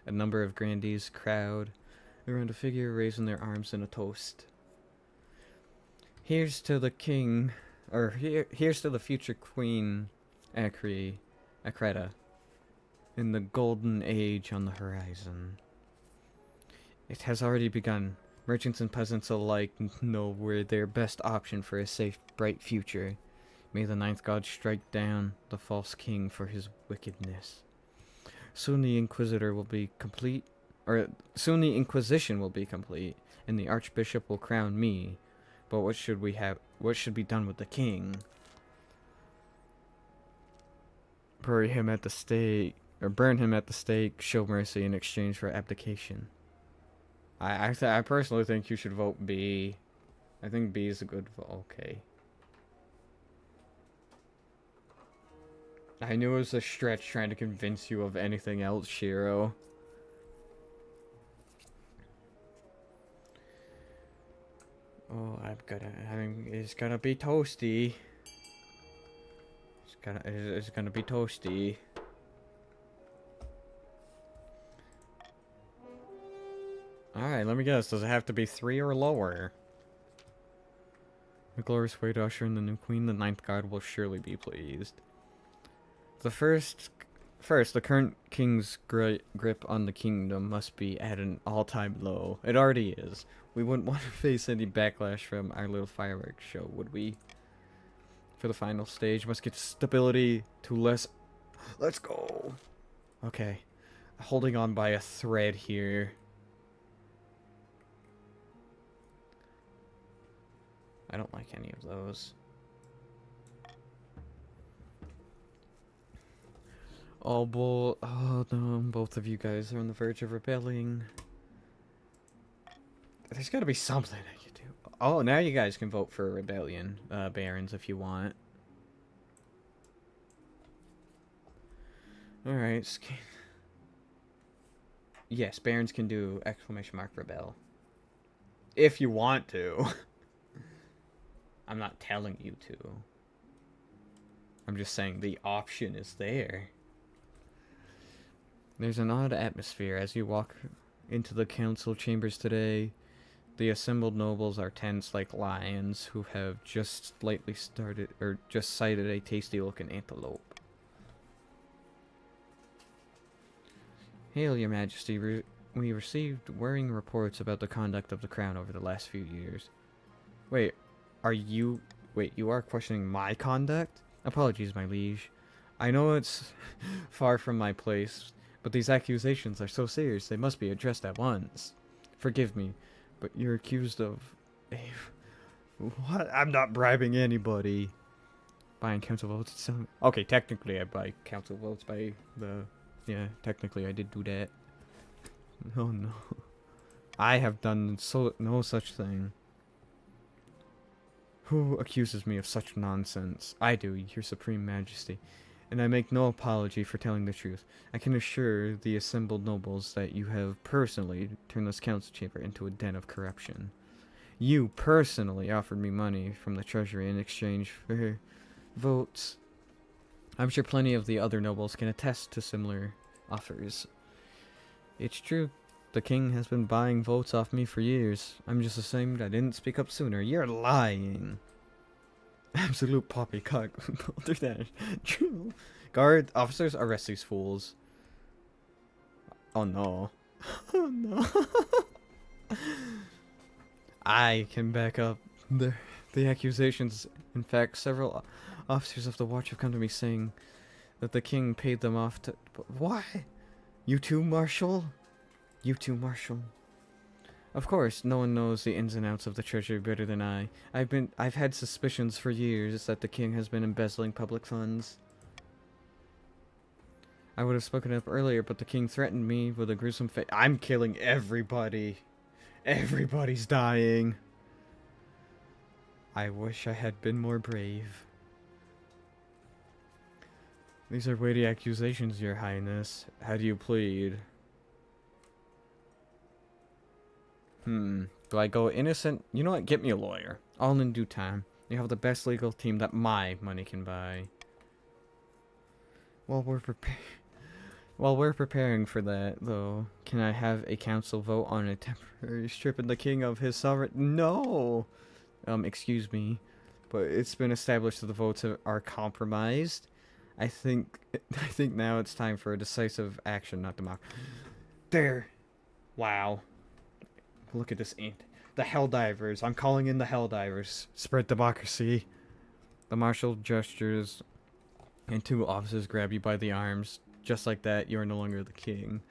a number of grandees crowd around a figure raising their arms in a toast. Here's to the king, or here's to the future queen, Akreta, in the golden age on the horizon. It has already begun. Merchants and peasants alike know we're their best option for a safe, bright future. May the ninth god strike down the false king for his wickedness. Soon the Inquisition will be complete, and the Archbishop will crown me. But what should be done with the king? Burn him at the stake, show mercy in exchange for abdication. I personally think you should vote B. I think B is a good vote. Okay. I knew it was a stretch trying to convince you of anything else, Shiro. Oh, it's gonna be toasty. It's gonna be toasty. Alright, let me guess. Does it have to be 3 or lower? The glorious way to usher in the new queen, the ninth god will surely be pleased. First, the current king's grip on the kingdom must be at an all-time low. It already is. We wouldn't want to face any backlash from our little fireworks show, would we? For the final stage, must get stability to less... Let's go! Okay. Holding on by a thread here. I don't like any of those. Oh no, both of you guys are on the verge of rebelling. There's gotta be something I could do. Oh, now you guys can vote for a rebellion, barons, if you want. Alright, yes, barons can do exclamation mark rebel. If you want to. I'm not telling you to. I'm just saying the option is there. There's an odd atmosphere as you walk into the council chambers today. The assembled nobles are tense like lions who have just sighted a tasty-looking antelope. Hail, Your Majesty. We received worrying reports about the conduct of the crown over the last few years. Wait, you are questioning my conduct? Apologies, my liege. I know it's far from my place, but these accusations are so serious they must be addressed at once. Forgive me, but you're accused of what? I'm not bribing anybody. Buying council votes. Okay, technically I buy council votes by the... Yeah, technically I did do that. Oh no. I have done no such thing. Who accuses me of such nonsense? I do, Your Supreme Majesty. And I make no apology for telling the truth. I can assure the assembled nobles that you have personally turned this council chamber into a den of corruption. You personally offered me money from the treasury in exchange for votes. I'm sure plenty of the other nobles can attest to similar offers. It's true. The king has been buying votes off me for years. I'm just ashamed I didn't speak up sooner. You're lying. Absolute poppycock. True. Guard officers, arrest these fools. Oh no. Oh no. I can back up the accusations. In fact, several officers of the watch have come to me saying that the king paid them off to... Why? You too, Marshal? You too, Marshal? Of course, no one knows the ins and outs of the treasury better than I. I've had suspicions for years that the king has been embezzling public funds. I would have spoken up earlier, but the king threatened me with a gruesome fate. I'm killing everybody. Everybody's dying. I wish I had been more brave. These are weighty accusations, Your Highness. How do you plead? Do I go innocent? You know what? Get me a lawyer. All in due time. You have the best legal team that my money can buy. While we're preparing for that, though, can I have a council vote on a temporary stripping the king of his sovereign? No! Excuse me, but it's been established that the votes are compromised. I think now it's time for a decisive action, not democracy. There. Wow. Look at this ant. The Helldivers. I'm calling in the Helldivers. Spread democracy. The marshal gestures, and two officers grab you by the arms. Just like that, you are no longer the king.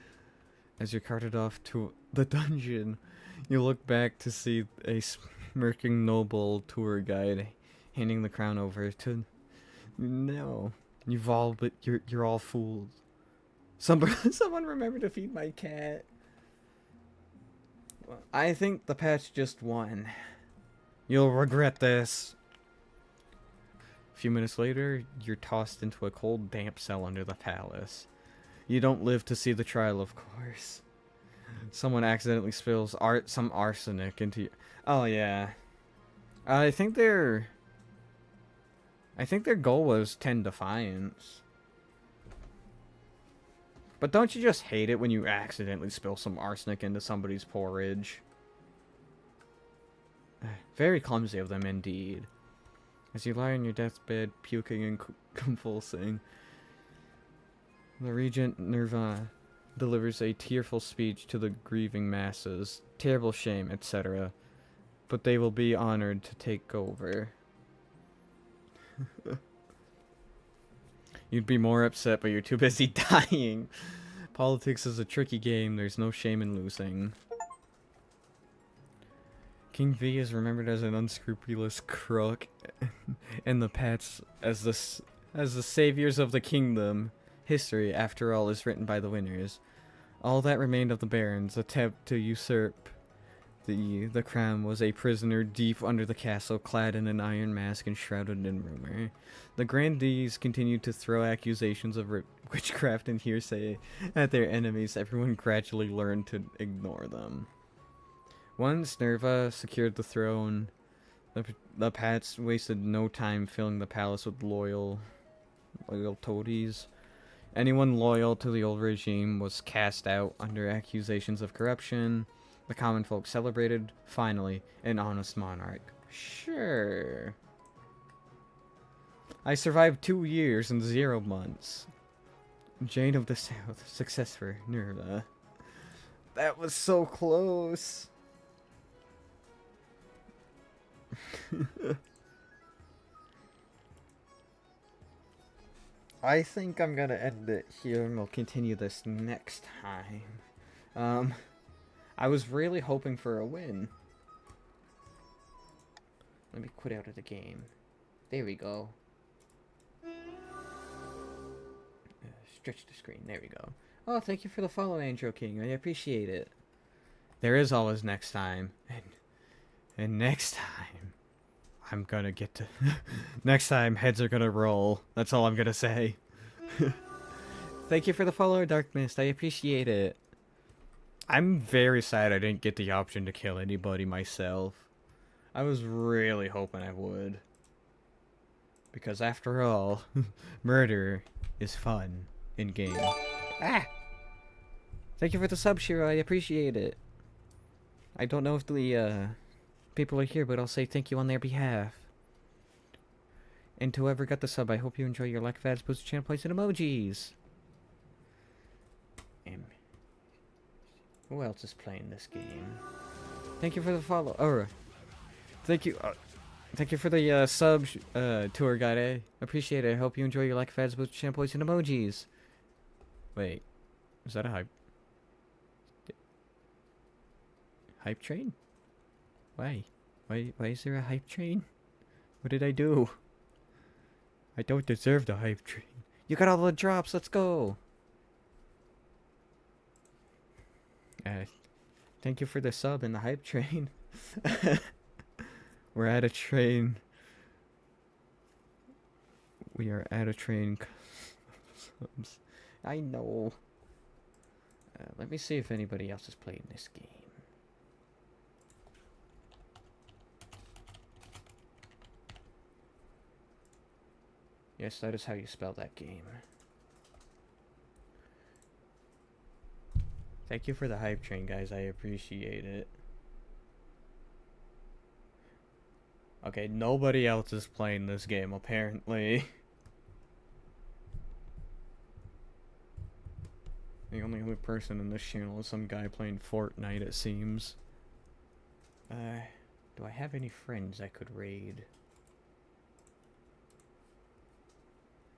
As you're carted off to the dungeon, you look back to see a smirking noble tour guide handing the crown over to... No. But you're all fooled. Someone remember to feed my cat. I think the patch just won. You'll regret this. A few minutes later, you're tossed into a cold, damp cell under the palace. You don't live to see the trial, of course. Someone accidentally spills some arsenic into you. Oh yeah. I think their goal was 10 defiance. But don't you just hate it when you accidentally spill some arsenic into somebody's porridge? Very clumsy of them indeed. As you lie on your deathbed, puking and convulsing, the regent Nirva delivers a tearful speech to the grieving masses. Terrible shame, etc. But they will be honored to take over. You'd be more upset, but you're too busy dying. Politics is a tricky game. There's no shame in losing. King V is remembered as an unscrupulous crook, and the Pats as the saviors of the kingdom. History, after all, is written by the winners. All that remained of the barons' attempt to usurp the crown was a prisoner deep under the castle, clad in an iron mask and shrouded in rumor. The grandees continued to throw accusations of witchcraft and hearsay at their enemies. Everyone gradually learned to ignore them. Once Nerva secured the throne, the Pats wasted no time filling the palace with loyal toadies. Anyone loyal to the old regime was cast out under accusations of corruption. The common folk celebrated, finally, an honest monarch. Sure. I survived 2 years and 0 months. Jane of the South, success for Nerva. That was so close. I think I'm gonna end it here and we'll continue this next time. I was really hoping for a win. Let me quit out of the game. There we go. Stretch the screen. There we go. Oh, thank you for the follow, Angel King. I appreciate it. There is always next time. And next time, I'm gonna get to... next time, heads are gonna roll. That's all I'm gonna say. Thank you for the follow, Dark Mist. I appreciate it. I'm very sad I didn't get the option to kill anybody myself. I was really hoping I would. Because after all, murder is fun in game. Ah! Thank you for the sub, Shiro. I appreciate it. I don't know if the people are here, but I'll say thank you on their behalf. And to whoever got the sub, I hope you enjoy your Lack of Ads Boost channel plays and emojis. Who else is playing this game? Thank you for the follow. Oh, thank you. Thank you for the sub tour guide. I appreciate it. I hope you enjoy your Lack of Ads Boost channel plays and emojis. Wait, is that a hype train? Why is there a hype train? What did I do? I don't deserve the hype train. You got all the drops. Let's go. Thank you for the sub and the hype train. We're at a train. We are at a train. Subs. I know. Let me see if anybody else is playing this game. Yes, that is how you spell that game. Thank you for the hype train, guys. I appreciate it. Okay, nobody else is playing this game, apparently. The only other person in this channel is some guy playing Fortnite, it seems. Do I have any friends I could raid?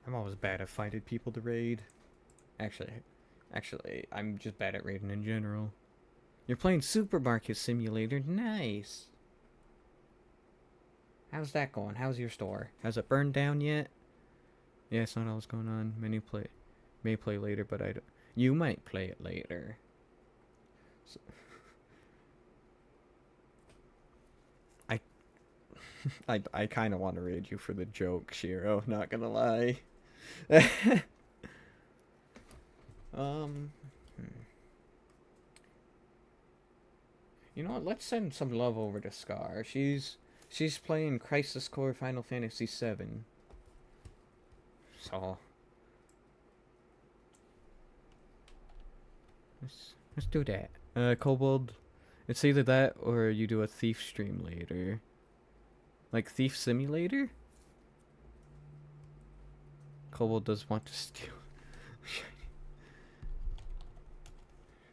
I'm always bad at finding people to raid. Actually, I'm just bad at raiding in general. You're playing Supermarket Simulator? Nice! How's that going? How's your store? Has it burned down yet? Yeah, it's not always going on. May play later, but I don't. You might play it later. So, I kind of want to raid you for the joke, Shiro. Not gonna lie. Hmm. You know what? Let's send some love over to Scar. She's playing Crisis Core Final Fantasy VII. So let's do that. Kobold. It's either that or you do a thief stream later. Like Thief Simulator? Kobold does want to steal.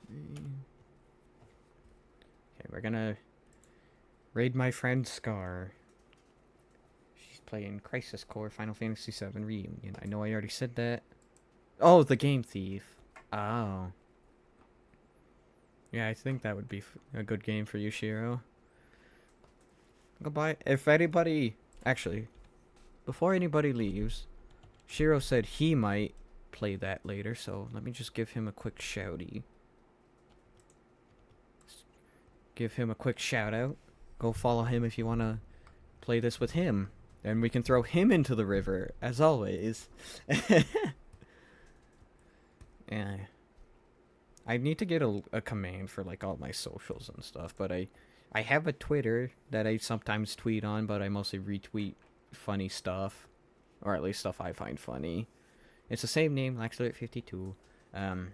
Okay, we're gonna raid my friend Scar. She's playing Crisis Core Final Fantasy VII Reunion. I know I already said that. Oh, the Game Thief. Oh. Yeah, I think that would be a good game for you, Shiro. Goodbye. If anybody... Actually, before anybody leaves, Shiro said he might play that later, so let me just give him a quick shouty. Give him a quick shout out. Go follow him if you want to play this with him. And we can throw him into the river, as always. Yeah. I need to get a command for like all my socials and stuff, but I have a Twitter that I sometimes tweet on, but I mostly retweet funny stuff. Or at least stuff I find funny. It's the same name, LaxLit52. I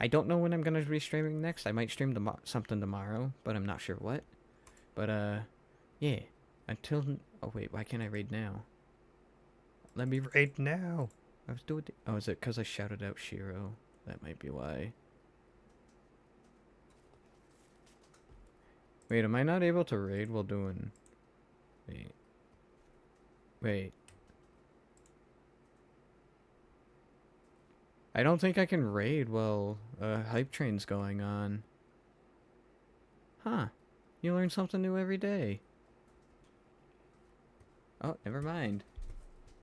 don't know when I'm gonna be streaming next. I might stream something tomorrow, but I'm not sure what. But yeah. Until oh wait, why can't I raid now? Let me raid now. I was doing. Oh, is it because I shouted out Shiro? That might be why. Wait, am I not able to raid while doing? Wait. I don't think I can raid while hype train's going on. Huh. You learn something new every day. Oh, never mind.